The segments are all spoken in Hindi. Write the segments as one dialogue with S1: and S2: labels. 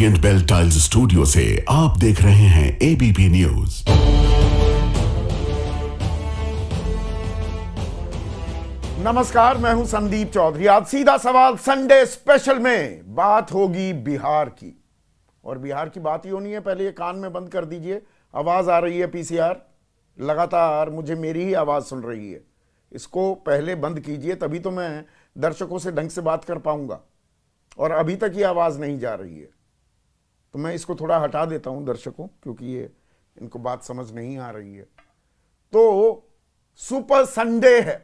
S1: ओरिएंट बेल टाइल्स स्टूडियो से आप देख रहे हैं एबीपी न्यूज।
S2: नमस्कार, मैं हूं संदीप चौधरी। आज सीधा सवाल संडे स्पेशल में बात होगी बिहार की, और बिहार की बात ही होनी है। पहले ये कान में बंद कर दीजिए, आवाज आ रही है पीसीआर, लगातार मुझे मेरी ही आवाज सुन रही है। इसको पहले बंद कीजिए, तभी तो मैं दर्शकों से ढंग से बात कर पाऊंगा, और अभी तक ये आवाज नहीं जा रही है। तो मैं इसको थोड़ा हटा देता हूं दर्शकों, क्योंकि ये इनको बात समझ नहीं आ रही है। तो सुपर संडे है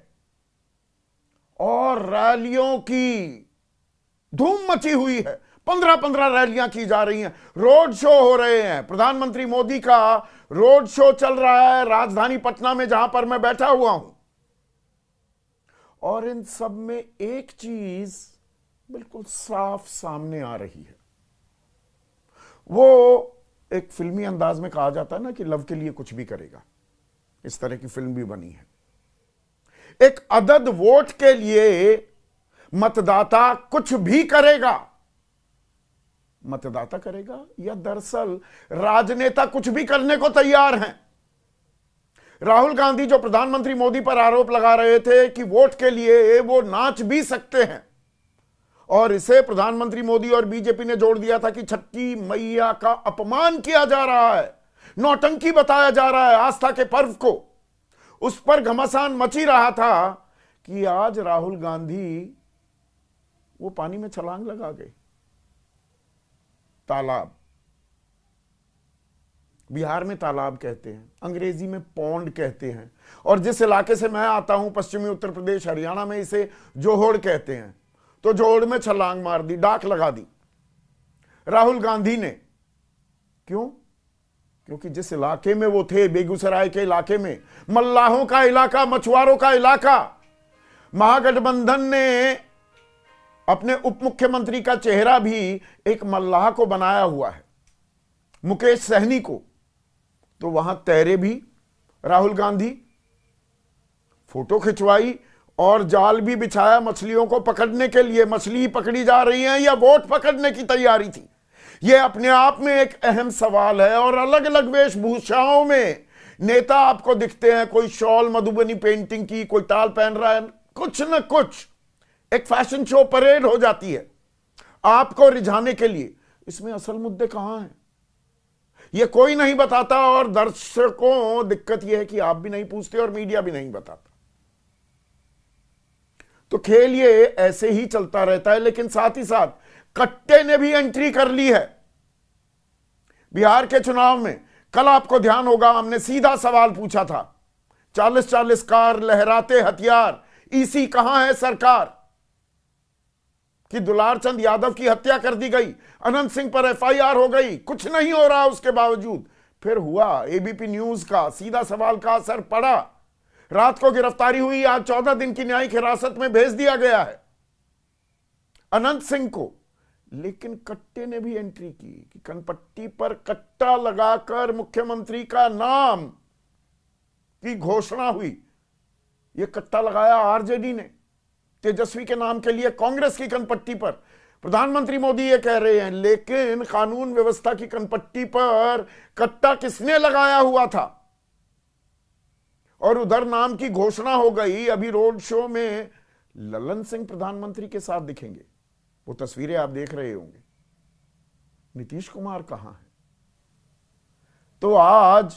S2: और रैलियों की धूम मची हुई है। 15-15 रैलियां की जा रही हैं, रोड शो हो रहे हैं। प्रधानमंत्री मोदी का रोड शो चल रहा है राजधानी पटना में, जहां पर मैं बैठा हुआ हूं। और इन सब में एक चीज बिल्कुल साफ सामने आ रही है। वो एक फिल्मी अंदाज में कहा जाता है ना कि लव के लिए कुछ भी करेगा, इस तरह की फिल्म भी बनी है। एक अदद वोट के लिए मतदाता कुछ भी करेगा। मतदाता करेगा, या दरअसल राजनेता कुछ भी करने को तैयार हैं। राहुल गांधी जो प्रधानमंत्री मोदी पर आरोप लगा रहे थे कि वोट के लिए वो नाच भी सकते हैं, और इसे प्रधानमंत्री मोदी और बीजेपी ने जोड़ दिया था कि छठी मैया का अपमान किया जा रहा है, नौटंकी बताया जा रहा है आस्था के पर्व को। उस पर घमासान मची रहा था कि आज राहुल गांधी वो पानी में छलांग लगा गए। तालाब, बिहार में तालाब कहते हैं, अंग्रेजी में पौंड कहते हैं, और जिस इलाके से मैं आता हूं पश्चिमी उत्तर प्रदेश हरियाणा में, इसे जोहड़ कहते हैं। तो जोहड़ में छलांग मार दी, डाक लगा दी राहुल गांधी ने। क्यों? क्योंकि जिस इलाके में वो थे, बेगूसराय के इलाके में, मल्लाहों का इलाका, मछुआरों का इलाका, महागठबंधन ने अपने उप मुख्यमंत्री का चेहरा भी एक मल्लाह को बनाया हुआ है, मुकेश सहनी को। तो वहां तैरे भी राहुल गांधी, फोटो खिंचवाई और जाल भी बिछाया मछलियों को पकड़ने के लिए। मछली पकड़ी जा रही है या वोट पकड़ने की तैयारी थी, यह अपने आप में एक अहम सवाल है। और अलग अलग वेशभूषाओं में नेता आपको दिखते हैं, कोई शॉल मधुबनी पेंटिंग की, कोई ताल पहन रहा है, कुछ न कुछ एक फैशन शो, परेड हो जाती है आपको रिझाने के लिए। इसमें असल मुद्दे कहां हैं यह कोई नहीं बताता, और दर्शकों दिक्कत यह है कि आप भी नहीं पूछते और मीडिया भी नहीं बताता। तो खेल ये ऐसे ही चलता रहता है। लेकिन साथ ही साथ कट्टे ने भी एंट्री कर ली है बिहार के चुनाव में। कल आपको ध्यान होगा, हमने सीधा सवाल पूछा था, 40-40 कार, लहराते हथियार, ईसी कहां है सरकार, कि दुलार चंद यादव की हत्या कर दी गई, अनंत सिंह पर एफआईआर हो गई, कुछ नहीं हो रहा उसके बावजूद। फिर हुआ, एबीपी न्यूज का सीधा सवाल का असर पड़ा, रात को गिरफ्तारी हुई, आज 14 दिन की न्यायिक हिरासत में भेज दिया गया है अनंत सिंह को। लेकिन कट्टे ने भी एंट्री की कि कनपट्टी पर कट्टा लगाकर मुख्यमंत्री का नाम की घोषणा हुई। यह कट्टा लगाया आरजेडी ने तेजस्वी के नाम के लिए, कांग्रेस की कनपट्टी पर। प्रधानमंत्री मोदी ये कह रहे हैं, लेकिन कानून व्यवस्था की कनपट्टी पर कट्टा किसने लगाया हुआ था? और उधर नाम की घोषणा हो गई। अभी रोड शो में ललन सिंह प्रधानमंत्री के साथ दिखेंगे, वो तस्वीरें आप देख रहे होंगे। नीतीश कुमार कहां है? तो आज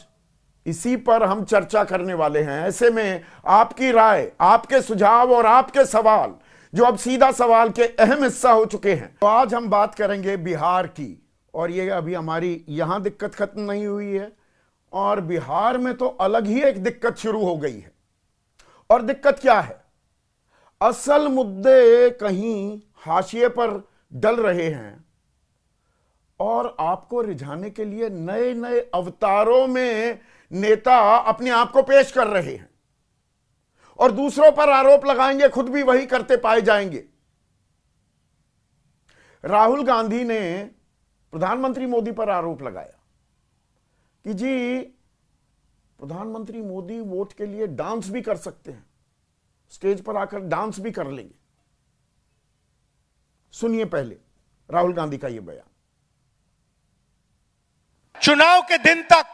S2: इसी पर हम चर्चा करने वाले हैं। ऐसे में आपकी राय, आपके सुझाव और आपके सवाल, जो अब सीधा सवाल के अहम हिस्सा हो चुके हैं। तो आज हम बात करेंगे बिहार की, और ये अभी हमारी यहां दिक्कत खत्म नहीं हुई है, और बिहार में तो अलग ही एक दिक्कत शुरू हो गई है। और दिक्कत क्या है? असल मुद्दे कहीं हाशिए पर डल रहे हैं, और आपको रिझाने के लिए नए नए अवतारों में नेता अपने आप को पेश कर रहे हैं, और दूसरों पर आरोप लगाएंगे, खुद भी वही करते पाए जाएंगे। राहुल गांधी ने प्रधानमंत्री मोदी पर आरोप लगाया कि जी प्रधानमंत्री मोदी वोट के लिए डांस भी कर सकते हैं, स्टेज पर आकर डांस भी कर लेंगे। सुनिए पहले राहुल गांधी का यह बयान।
S3: चुनाव के दिन तक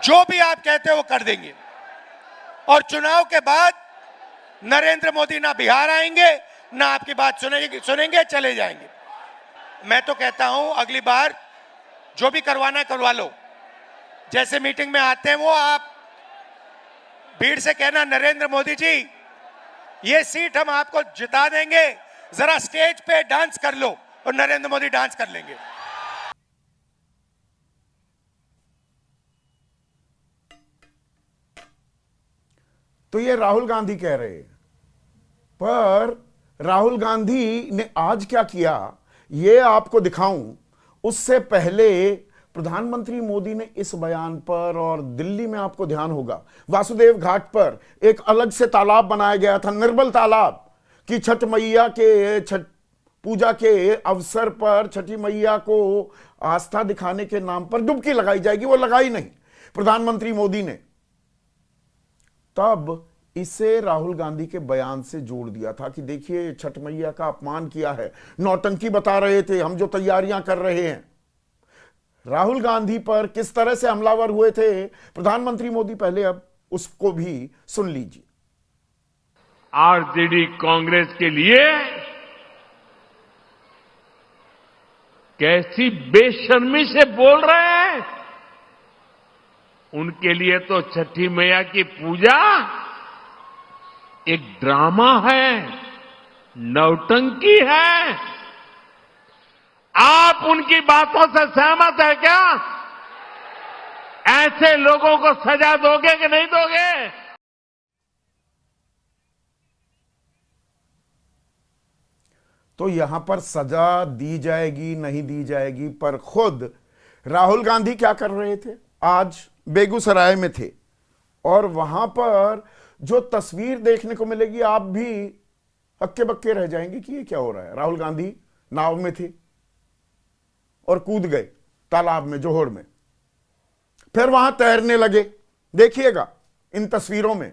S3: जो भी आप कहते हो वो कर देंगे, और चुनाव के बाद नरेंद्र मोदी ना बिहार आएंगे ना आपकी बात सुनेंगे, चले जाएंगे। मैं तो कहता हूं अगली बार जो भी करवाना है करवा लो। जैसे मीटिंग में आते हैं वो आप भीड़ से कहना, नरेंद्र मोदी जी ये सीट हम आपको जिता देंगे, जरा स्टेज पे डांस कर लो, और नरेंद्र मोदी डांस कर लेंगे।
S2: तो ये राहुल गांधी कह रहे हैं, पर राहुल गांधी ने आज क्या किया ये आपको दिखाऊं उससे पहले प्रधानमंत्री मोदी ने इस बयान पर, और दिल्ली में आपको ध्यान होगा वासुदेव घाट पर एक अलग से तालाब बनाया गया था, निर्मल तालाब, कि छठ मैया के छठ पूजा के अवसर पर छठी मैया को आस्था दिखाने के नाम पर डुबकी लगाई जाएगी। वो लगाई नहीं प्रधानमंत्री मोदी ने, तब इसे राहुल गांधी के बयान से जोड़ दिया था कि देखिए छठ मैया का अपमान किया है, नौटंकी बता रहे थे हम जो तैयारियां कर रहे हैं। राहुल गांधी पर किस तरह से हमलावर हुए थे प्रधानमंत्री मोदी, पहले अब उसको भी सुन लीजिए।
S4: आरजेडी कांग्रेस के लिए कैसी बेशर्मी से बोल रहे हैं। उनके लिए तो छठी मैया की पूजा एक ड्रामा है, नौटंकी है। आप उनकी बातों से सहमत है क्या? ऐसे लोगों को सजा दोगे कि नहीं दोगे?
S2: तो यहां पर सजा दी जाएगी नहीं दी जाएगी, पर खुद राहुल गांधी क्या कर रहे थे, आज बेगूसराय में थे, और वहां पर जो तस्वीर देखने को मिलेगी आप भी हक्के बक्के रह जाएंगे कि ये क्या हो रहा है। राहुल गांधी नाव में थे और कूद गए तालाब में, जोहड़ में, फिर वहां तैरने लगे, देखिएगा इन तस्वीरों में।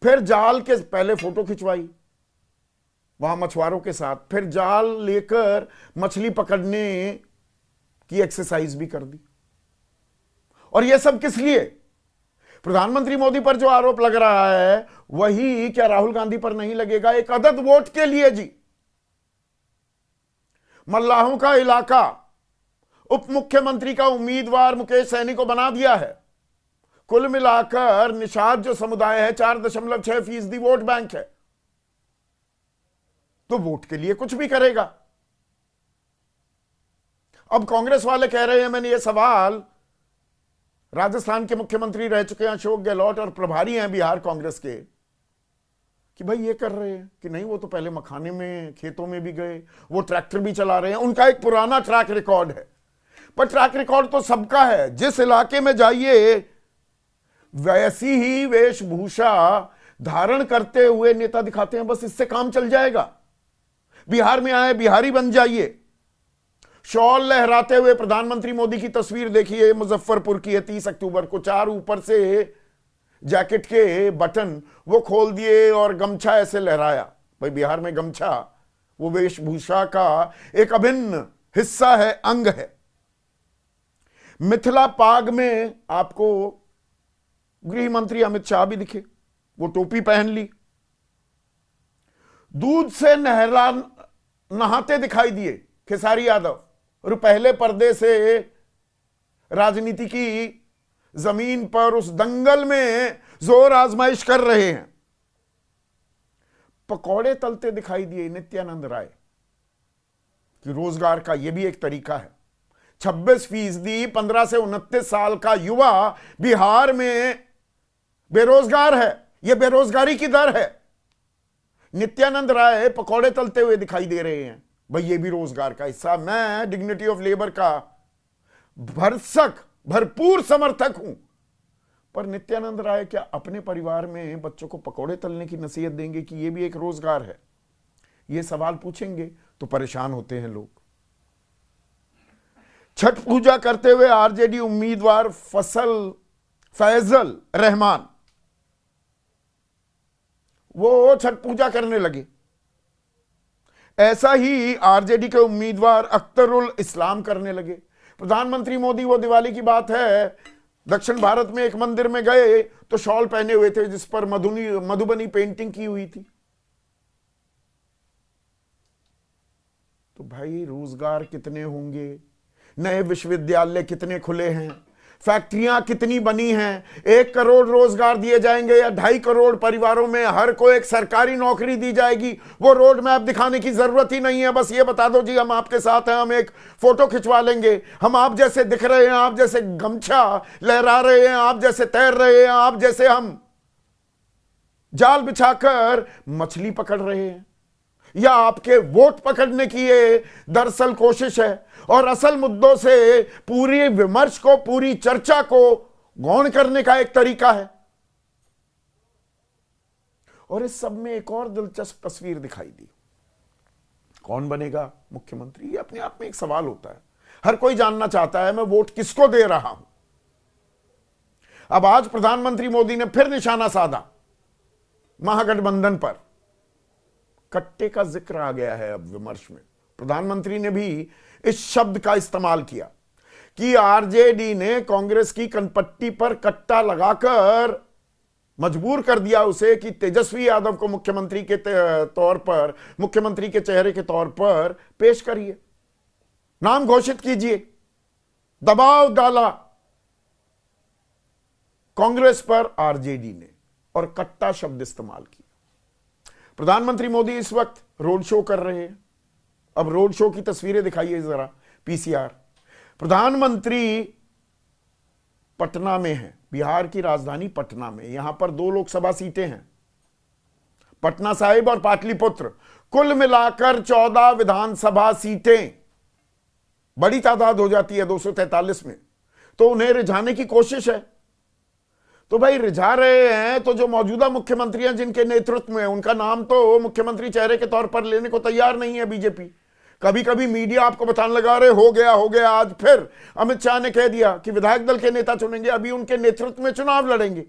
S2: फिर जाल के पहले फोटो खिंचवाई वहां मछुआरों के साथ, फिर जाल लेकर मछली पकड़ने की एक्सरसाइज भी कर दी। और यह सब किस लिए? प्रधानमंत्री मोदी पर जो आरोप लग रहा है वही क्या राहुल गांधी पर नहीं लगेगा? एक अदद वोट के लिए जी। मल्लाहों का इलाका उप मुख्यमंत्री का उम्मीदवार मुकेश सैनी को बना दिया है। कुल मिलाकर निषाद जो समुदाय है 4.6% वोट बैंक है, तो वोट के लिए कुछ भी करेगा। अब कांग्रेस वाले कह रहे हैं, मैंने ये सवाल राजस्थान के मुख्यमंत्री रह चुके हैं अशोक गहलोत और प्रभारी हैं बिहार कांग्रेस के, कि भाई ये कर रहे हैं कि नहीं, वो तो पहले मखाने में खेतों में भी गए, वो ट्रैक्टर भी चला रहे हैं, उनका एक पुराना ट्रैक रिकॉर्ड है। पर ट्रैक रिकॉर्ड तो सबका है, जिस इलाके में जाइए वैसी ही वेशभूषा धारण करते हुए नेता दिखाते हैं, बस इससे काम चल जाएगा। बिहार में आए बिहारी बन जाइए। शॉल लहराते हुए प्रधानमंत्री मोदी की तस्वीर देखिए, मुजफ्फरपुर की है, 30 अक्टूबर को, 4 ऊपर से जैकेट के बटन वो खोल दिए और गमछा ऐसे लहराया। भाई बिहार में गमछा वो वेशभूषा का एक अभिन्न हिस्सा है, अंग है। मिथिला पाग में आपको गृह मंत्री अमित शाह भी दिखे, वो टोपी पहन ली। दूध से नहाते दिखाई दिए खेसारी यादव, और पहले पर्दे से राजनीति की जमीन पर उस दंगल में जोर आजमाइश कर रहे हैं। पकौड़े तलते दिखाई दिए नित्यानंद राय, कि रोजगार का यह भी एक तरीका है। 26% 15 से 29 साल का युवा बिहार में बेरोजगार है, यह बेरोजगारी की दर है। नित्यानंद राय पकौड़े तलते हुए दिखाई दे रहे हैं, भाई ये भी रोजगार का हिस्सा। मैं डिग्निटी ऑफ लेबर का भरपूर समर्थक हूं, पर नित्यानंद राय क्या अपने परिवार में बच्चों को पकौड़े तलने की नसीहत देंगे कि ये भी एक रोजगार है? ये सवाल पूछेंगे तो परेशान होते हैं लोग। छठ पूजा करते हुए आरजेडी उम्मीदवार फैजल रहमान वो छठ पूजा करने लगे। ऐसा ही आरजेडी के उम्मीदवार अख्तरुल इस्लाम करने लगे। प्रधानमंत्री मोदी, वो दिवाली की बात है, दक्षिण भारत में एक मंदिर में गए तो शॉल पहने हुए थे जिस पर मधुबनी पेंटिंग की हुई थी। तो भाई रोजगार कितने होंगे, नए विश्वविद्यालय कितने खुले हैं, फैक्ट्रियां कितनी बनी हैं, 1 करोड़ रोजगार दिए जाएंगे या 2.5 करोड़ परिवारों में हर को एक सरकारी नौकरी दी जाएगी। वो रोड मैप दिखाने की जरूरत ही नहीं है, बस ये बता दो जी हम आपके साथ हैं, हम एक फोटो खिंचवा लेंगे, हम आप जैसे दिख रहे हैं, आप जैसे गमछा लहरा रहे हैं, आप जैसे तैर रहे हैं, आप जैसे हम जाल बिछाकर मछली पकड़ रहे हैं, या आपके वोट पकड़ने की ये दरअसल कोशिश है। और असल मुद्दों से पूरी विमर्श को, पूरी चर्चा को गौण करने का एक तरीका है। और इस सब में एक और दिलचस्प तस्वीर दिखाई दी, कौन बनेगा मुख्यमंत्री, ये अपने आप में एक सवाल होता है। हर कोई जानना चाहता है मैं वोट किसको दे रहा हूं। अब आज प्रधानमंत्री मोदी ने फिर निशाना साधा महागठबंधन पर, कट्टे का जिक्र आ गया है अब विमर्श में। प्रधानमंत्री ने भी इस शब्द का इस्तेमाल किया कि आरजेडी ने कांग्रेस की कनपट्टी पर कट्टा लगाकर मजबूर कर दिया उसे कि तेजस्वी यादव को मुख्यमंत्री के तौर पर, मुख्यमंत्री के चेहरे के तौर पर पेश करिए, नाम घोषित कीजिए। दबाव डाला कांग्रेस पर आरजेडी ने और कट्टा शब्द इस्तेमाल किया। प्रधानमंत्री मोदी इस वक्त रोड शो कर रहे हैं। अब रोड शो की तस्वीरें दिखाइए जरा, पीसीआर। प्रधानमंत्री पटना में है, बिहार की राजधानी पटना में। यहां पर 2 लोकसभा सीटें हैं, पटना साहिब और पाटलिपुत्र, कुल मिलाकर 14 विधानसभा सीटें। बड़ी तादाद हो जाती है 243 में, तो उन्हें रिझाने की कोशिश है। तो भाई रिझा रहे हैं तो जो मौजूदा मुख्यमंत्री हैं जिनके नेतृत्व में, उनका नाम तो मुख्यमंत्री चेहरे के तौर पर लेने को तैयार नहीं है बीजेपी। कभी कभी मीडिया आपको बताने लगा रहे हो गया। आज फिर अमित शाह ने कह दिया कि विधायक दल के नेता चुनेंगे, अभी उनके नेतृत्व में चुनाव लड़ेंगे।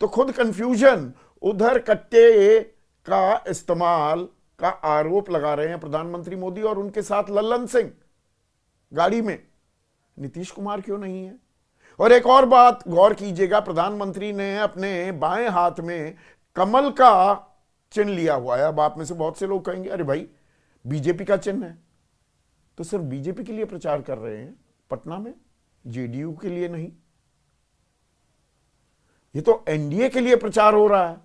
S2: तो खुद कंफ्यूजन, उधर कट्टे का इस्तेमाल का आरोप लगा रहे हैं प्रधानमंत्री मोदी, और उनके साथ लल्लन सिंह गाड़ी में। नीतीश कुमार क्यों नहीं है? और एक और बात गौर कीजिएगा, प्रधानमंत्री ने अपने बाएं हाथ में कमल का चिन्ह लिया हुआ है। अब आप में से बहुत से लोग कहेंगे अरे भाई बीजेपी का चिन्ह है, तो सिर्फ बीजेपी के लिए प्रचार कर रहे हैं पटना में, जेडीयू के लिए नहीं। ये तो एनडीए के लिए प्रचार हो रहा है।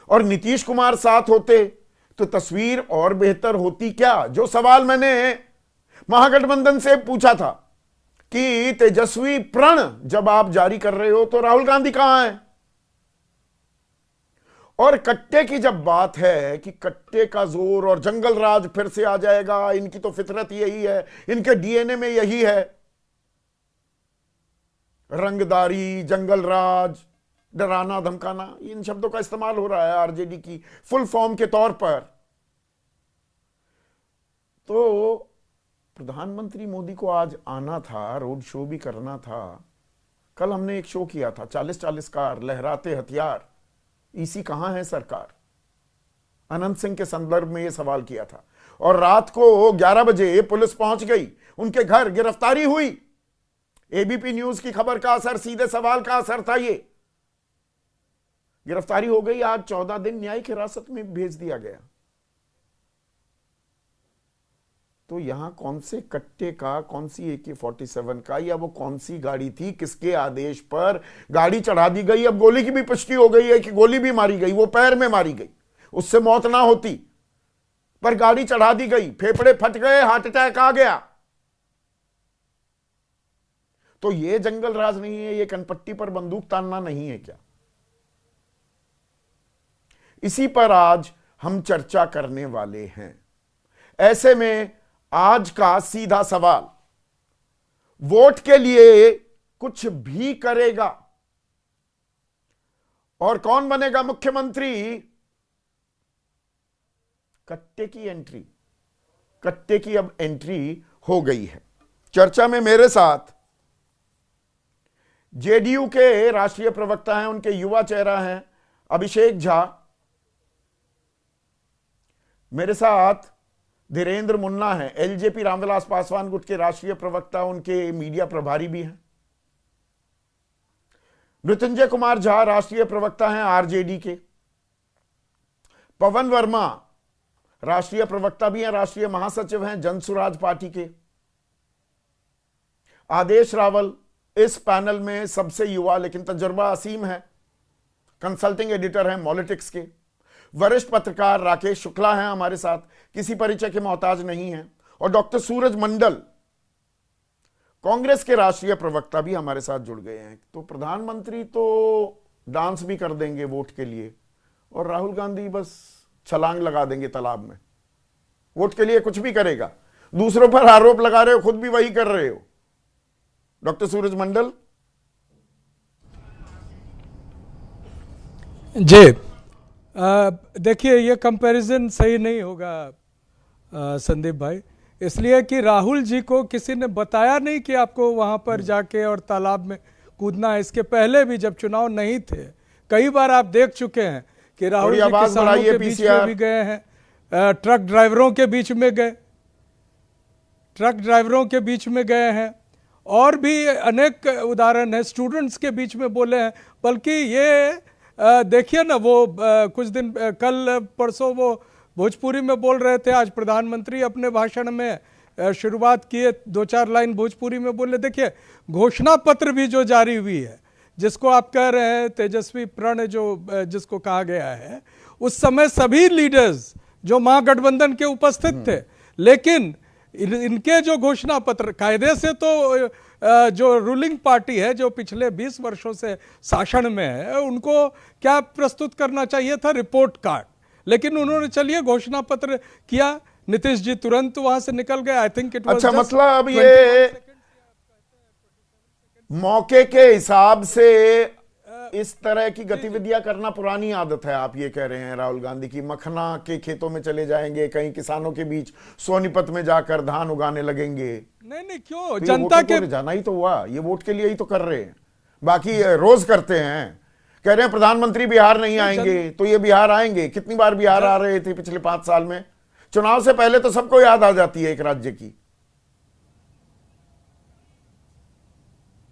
S2: और नीतीश कुमार साथ होते तो तस्वीर और बेहतर होती क्या। जो सवाल मैंने महागठबंधन से पूछा था कि तेजस्वी प्रण जब आप जारी कर रहे हो तो राहुल गांधी कहां है, और कट्टे की जब बात है कि कट्टे का जोर और जंगल राज फिर से आ जाएगा, इनकी तो फितरत यही है, इनके डीएनए में यही है, रंगदारी, जंगल राज, डराना धमकाना, इन शब्दों का इस्तेमाल हो रहा है आरजेडी की फुल फॉर्म के तौर पर। तो प्रधानमंत्री मोदी को आज आना था, रोड शो भी करना था। कल हमने एक शो किया था, 40-40 कार, लहराते हथियार, ईसी कहां है सरकार, अनंत सिंह के संदर्भ में यह सवाल किया था। और रात को 11 बजे पुलिस पहुंच गई उनके घर, गिरफ्तारी हुई। एबीपी न्यूज की खबर का असर, सीधे सवाल का असर था ये। गिरफ्तारी हो गई, आज 14 दिन न्यायिक हिरासत में भेज दिया गया। तो यहां कौन से कट्टे का, कौन सी AK-47 का, या वो कौन सी गाड़ी थी, किसके आदेश पर गाड़ी चढ़ा दी गई। अब गोली की भी पुष्टि हो गई है कि गोली भी मारी गई, वो पैर में मारी गई, उससे मौत ना होती, पर गाड़ी चढ़ा दी गई, फेफड़े फट गए, हार्ट अटैक आ गया। तो ये जंगल राज नहीं है, ये कनपट्टी पर बंदूक तानना नहीं है क्या? इसी पर आज हम चर्चा करने वाले हैं। ऐसे में आज का सीधा सवाल, वोट के लिए कुछ भी करेगा और कौन बनेगा मुख्यमंत्री? कट्टे की एंट्री, कट्टे की अब एंट्री हो गई है। चर्चा में मेरे साथ जेडीयू के राष्ट्रीय प्रवक्ता हैं, उनके युवा चेहरा हैं अभिषेक झा, मेरे साथ धीरेन्द्र मुन्ना है, एलजेपी रामविलास पासवान गुट के राष्ट्रीय प्रवक्ता, उनके मीडिया प्रभारी भी हैं। मृत्युंजय कुमार झा राष्ट्रीय प्रवक्ता हैं आरजेडी के। पवन वर्मा राष्ट्रीय प्रवक्ता भी हैं, राष्ट्रीय महासचिव हैं जनसुराज पार्टी के। आदेश रावल इस पैनल में सबसे युवा लेकिन तजुर्बा असीम है, कंसल्टिंग एडिटर हैं मॉलिटिक्स के। वरिष्ठ पत्रकार राकेश शुक्ला हैं हमारे साथ, किसी परिचय के मोहताज नहीं हैं। और डॉक्टर सूरज मंडल कांग्रेस के राष्ट्रीय प्रवक्ता भी हमारे साथ जुड़ गए हैं। तो प्रधानमंत्री तो डांस भी कर देंगे वोट के लिए, और राहुल गांधी बस छलांग लगा देंगे तालाब में। वोट के लिए कुछ भी करेगा, दूसरों पर आरोप लगा रहे हो, खुद भी वही कर रहे हो। डॉक्टर सूरज मंडल
S5: जी, देखिए ये कंपैरिजन सही नहीं होगा संदीप भाई, इसलिए कि राहुल जी को किसी ने बताया नहीं कि आपको वहां पर जाके और तालाब में कूदना है। इसके पहले भी जब चुनाव नहीं थे, कई बार आप देख चुके हैं कि राहुल जी किसानों के बीच में भी गए हैं, ट्रक ड्राइवरों के बीच में गए, हैं, और भी अनेक उदाहरण है, स्टूडेंट्स के बीच में बोले हैं। बल्कि ये देखिए ना, वो कुछ दिन कल परसों वो भोजपुरी में बोल रहे थे, आज प्रधानमंत्री अपने भाषण में शुरुआत किए, 2-4 लाइन भोजपुरी में बोले। देखिए घोषणा पत्र भी जो जारी हुई है, जिसको आप कह रहे हैं तेजस्वी प्रण जिसको कहा गया है, उस समय सभी लीडर्स जो महागठबंधन के उपस्थित थे, लेकिन इनके जो घोषणा पत्र कायदे से तो जो रूलिंग पार्टी है, जो पिछले 20 वर्षों से शासन में है, उनको क्या प्रस्तुत करना चाहिए था, रिपोर्ट कार्ड। लेकिन उन्होंने चलिए घोषणा पत्र किया, नीतीश जी तुरंत वहां से निकल गए। आई थिंक इट वाज
S2: अच्छा, मतलब ये मौके के हिसाब से इस तरह की गतिविधियां करना पुरानी आदत है, आप ये कह रहे हैं राहुल गांधी की। मखना के खेतों में चले जाएंगे, कहीं किसानों के बीच सोनीपत में जाकर धान उगाने लगेंगे।
S5: नहीं क्यों,
S2: तो
S5: जनता के
S2: जाना ही तो हुआ, ये वोट के लिए ही तो कर रहे हैं, बाकी रोज करते हैं। कह रहे हैं प्रधानमंत्री बिहार नहीं आएंगे, तो ये बिहार आएंगे। कितनी बार बिहार आ रहे थे पिछले 5 साल में? चुनाव से पहले तो सबको याद आ जाती है एक राज्य की।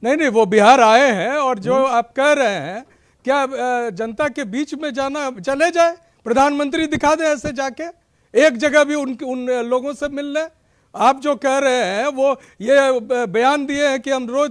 S5: नहीं वो बिहार आए हैं, और जो आप कह रहे हैं क्या जनता के बीच में जाना, चले जाए प्रधानमंत्री, दिखा दे ऐसे जाके एक जगह भी उन लोगों से मिलने। आप जो कह रहे हैं वो ये बयान दिए हैं कि हम रोज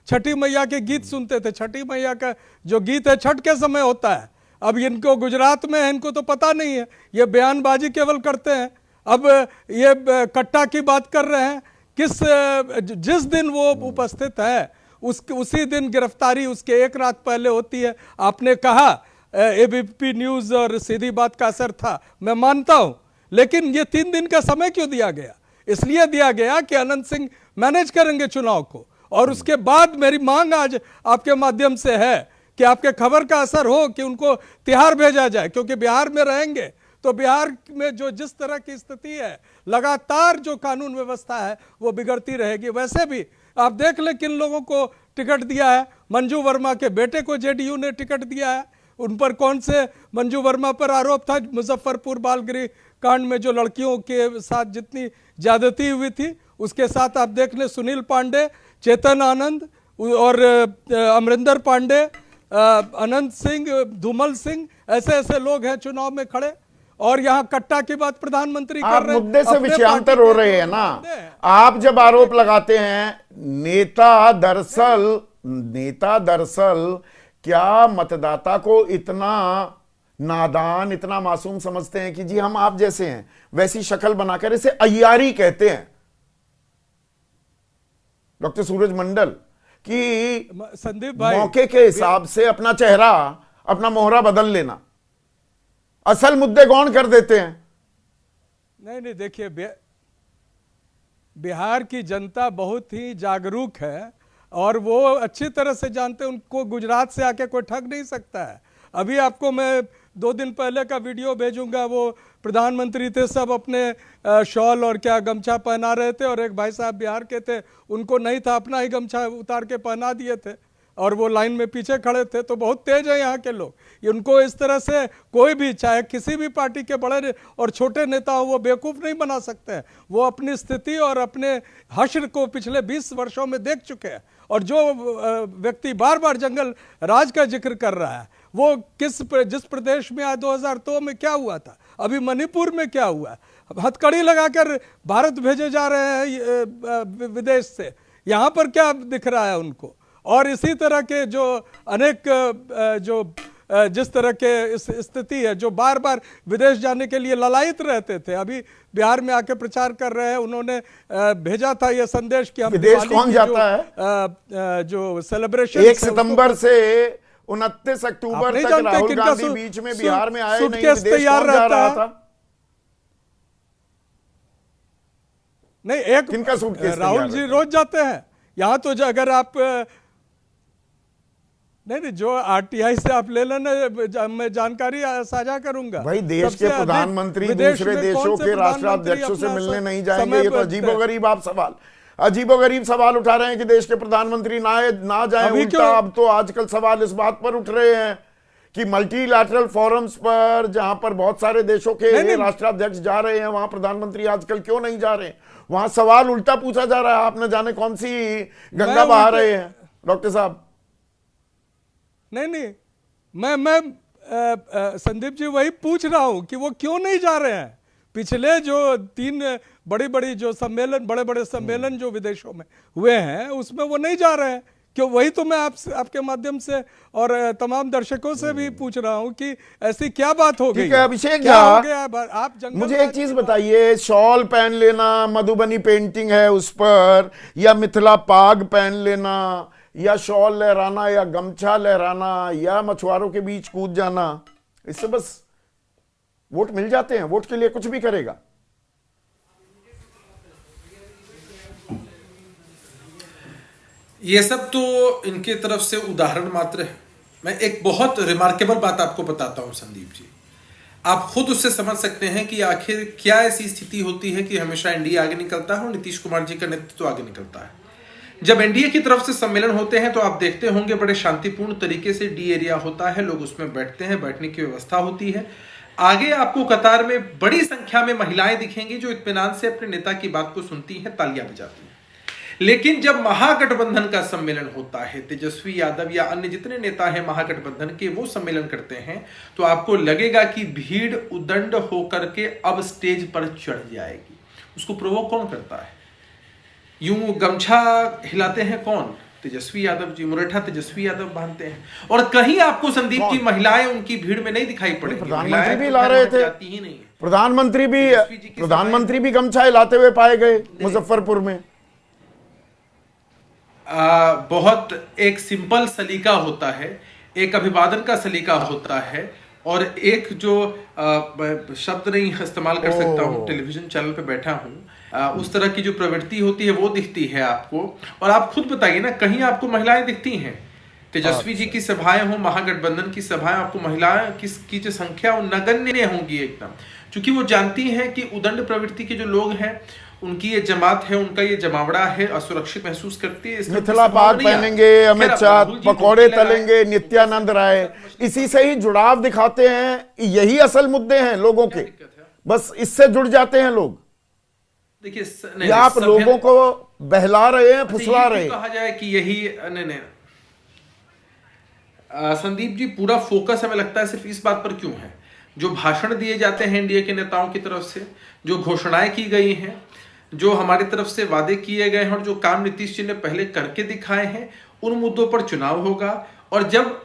S5: छठी मैया के गीत सुनते थे। छठी मैया का जो गीत है छठ के समय होता है। अब इनको गुजरात में है, इनको तो पता नहीं है, ये बयानबाजी केवल करते हैं। अब ये कट्टा की बात कर रहे हैं, जिस दिन वो उपस्थित है उसी दिन गिरफ्तारी उसके एक रात पहले होती है। आपने कहा एबीपी न्यूज और सीधी बात का असर था, मैं मानता हूं, लेकिन ये 3 दिन का समय क्यों दिया गया? इसलिए दिया गया कि अनंत सिंह मैनेज करेंगे चुनाव को। और उसके बाद मेरी मांग आज आपके माध्यम से है कि आपके खबर का असर हो कि उनको तिहाड़ भेजा जाए, क्योंकि बिहार में रहेंगे तो बिहार में जो जिस तरह की स्थिति है, लगातार जो कानून व्यवस्था है वो बिगड़ती रहेगी। वैसे भी आप देख लें किन लोगों को टिकट दिया है। मंजू वर्मा के बेटे को जेडीयू ने टिकट दिया है। उन पर कौन से मंजू वर्मा पर आरोप था? मुजफ्फरपुर बालगृह कांड में जो लड़कियों के साथ जितनी ज्यादती हुई थी, उसके साथ आप देख लें सुनील पांडे, चेतन आनंद और अमरिंदर पांडे, अनंत सिंह, धूमल सिंह, ऐसे लोग हैं चुनाव में खड़े। और यहाँ कट्टा की बात प्रधानमंत्री कर रहे हैं।
S2: मुद्दे से विषयांतर हो रहे हैं ना। आप जब आरोप लगाते हैं, नेता दरअसल क्या मतदाता को इतना नादान, इतना मासूम समझते हैं कि जी हम आप जैसे हैं, वैसी शक्ल बनाकर इसे अय्यारी कहते हैं। डॉक्टर सूरज मंडल की
S5: संदीप भाई,
S2: मौके के हिसाब से अपना चेहरा, अपना मोहरा बदल लेना, असल मुद्दे गौण कर देते हैं।
S5: नहीं देखिए, बिहार की जनता बहुत ही जागरूक है और वो अच्छी तरह से जानते हैं, उनको गुजरात से आके कोई ठग नहीं सकता है। अभी आपको मैं 2 दिन पहले का वीडियो भेजूंगा, वो प्रधानमंत्री थे, सब अपने शॉल और क्या गमछा पहना रहे थे, और एक भाई साहब बिहार के थे, उनको नहीं था, अपना ही गमछा उतार के पहना दिए थे। और वो लाइन में पीछे खड़े थे। तो बहुत तेज है यहाँ के लोग, ये उनको इस तरह से कोई भी, चाहे किसी भी पार्टी के बड़े और छोटे नेता हो, वो बेवकूफ़ नहीं बना सकते हैं। वो अपनी स्थिति और अपने हश्र को पिछले 20 वर्षों में देख चुके हैं। और जो व्यक्ति बार बार जंगल राज का जिक्र कर रहा है, वो जिस प्रदेश में आज 2002 में क्या हुआ था, अभी मणिपुर में क्या हुआ, हथकड़ी लगाकर भारत भेजे जा रहे हैं विदेश से, यहाँ पर क्या दिख रहा है उनको। और इसी तरह के जो अनेक जो जिस तरह के स्थिति है, जो बार बार विदेश जाने के लिए ललायित रहते थे, अभी बिहार में आके प्रचार कर रहे हैं। उन्होंने भेजा था ये संदेश कि हम
S2: विदेश कौन जाता है,
S5: जो सेलिब्रेशन
S2: 1 सितंबर से 29 अक्टूबर तक राहुल गांधी बीच में बिहार में आए नहीं, विदेश
S5: तैयार
S2: कौन जा रहा
S5: रहता
S2: था?
S5: नहीं, एक
S2: किनका सूटकेस
S5: राहुल जी रोज जाते हैं यहाँ। तो अगर आप नहीं, जो आरटीआई से आप ले लेना, मैं जानकारी साझा करूंगा।
S2: भाई देश के प्रधानमंत्री दूसरे देशों के राष्ट्राध्यक्षों से मिलने नहीं जाएंगे, ये तो अजीबोगरीब आप सवाल, अजीबोगरीब सवाल उठा रहे हैं कि देश के प्रधानमंत्री ना जाए। उल्टा अब तो आजकल सवाल इस बात पर उठ रहे हैं कि मल्टीलैटरल फोरम्स पर, जहां पर बहुत सारे देशों के राष्ट्राध्यक्ष जा रहे हैं, वहां प्रधानमंत्री आजकल क्यों नहीं जा रहे हैं। वहां सवाल उल्टा पूछा जा रहा है, आप न जाने कौन सी गंगा बहा रहे हैं डॉक्टर साहब।
S5: नहीं, मैं संदीप जी वही पूछ रहा हूं कि वो क्यों नहीं जा रहे हैं। पिछले जो 3 बड़ी जो सम्मेलन, बड़े सम्मेलन जो विदेशों में हुए हैं, उसमें वो नहीं जा रहे हैं क्यों? वही तो मैं आपके माध्यम से और तमाम दर्शकों से भी पूछ रहा हूं कि ऐसी क्या बात हो गई।
S2: ठीक है अभिषेक,
S5: क्या हो गया? आप
S2: मुझे एक चीज बताइए, शॉल पहन लेना, मधुबनी पेंटिंग है उस पर, या मिथिला पाग पहन लेना, या शॉल लहराना, या गमछा लहराना, या मछुआरों के बीच कूद जाना, इससे बस वोट मिल जाते हैं? वोट के लिए कुछ भी करेगा?
S6: ये सब तो इनके तरफ से उदाहरण मात्र है। मैं एक बहुत रिमार्केबल बात आपको बताता हूं संदीप जी, आप खुद उससे समझ सकते हैं कि आखिर क्या ऐसी स्थिति होती है कि हमेशा एनडीए आगे निकलता है और नीतीश कुमार जी का नेतृत्व आगे निकलता है। जब एनडीए की तरफ से सम्मेलन होते हैं तो आप देखते होंगे बड़े शांतिपूर्ण तरीके से डी एरिया होता है, लोग उसमें बैठते हैं, बैठने की व्यवस्था होती है। आगे आपको कतार में बड़ी संख्या में महिलाएं दिखेंगी जो इत्मीनान से अपने नेता की बात को सुनती हैं, तालियां बजाती हैं। लेकिन जब महागठबंधन का सम्मेलन होता है, तेजस्वी यादव या अन्य जितने नेता हैं महागठबंधन के, वो सम्मेलन करते हैं, तो आपको लगेगा कि भीड़ उदंड होकर के अब स्टेज पर चढ़ जाएगी। उसको प्रोवोक कौन करता है? यूं गमछा हिलाते हैं कौन? तेजस्वी यादव जी, मुरेठा तेजस्वी यादव बांधते हैं। और कहीं आपको संदीप जी महिलाएं उनकी भीड़ में नहीं दिखाई पड़ेगी।
S2: प्रधानमंत्री भी ला रहे थे, प्रधानमंत्री भी गमछा हिलाते हुए पाए गए मुजफ्फरपुर में।
S6: बहुत एक सिंपल सलीका होता है, एक अभिवादन का सलीका होता है, और एक जो शब्द नहीं इस्तेमाल कर सकता हूँ, टेलीविजन चैनल पे बैठा हूँ, उस तरह की जो प्रवृत्ति होती है वो दिखती है आपको। और आप खुद बताइए ना, कहीं आपको महिलाएं दिखती हैं? तेजस्वी जी की सभाएं हो, महागठबंधन की सभाएं, आपको महिलाएं की जो संख्या वो नगण्य होंगी एकदम, क्योंकि वो जानती हैं कि उदंड प्रवृत्ति के जो लोग हैं, उनकी ये जमात है, उनका ये जमावड़ा है, असुरक्षित महसूस करती है।
S2: मिथिला पाग पहनेंगे, अमित शाह पकौड़े तलेंगे, नित्यानंद राय, इसी से ही जुड़ाव दिखाते हैं। यही असल मुद्दे हैं लोगों के, बस इससे जुड़ जाते हैं लोग। देखिए, आप लोगों को बहला रहे हैं, फुसला रहे हैं।
S6: कहा जाए कि यही नहीं संदीप जी, पूरा फोकस हमें लगता है सिर्फ इस बात पर क्यों है, जो भाषण दिए जाते हैं एनडीए के नेताओं की तरफ से, जो घोषणाएं की गई हैं, जो हमारी तरफ से वादे किए गए हैं, और जो काम नीतीश जी ने पहले करके दिखाए हैं, उन मुद्दों पर चुनाव होगा। और जब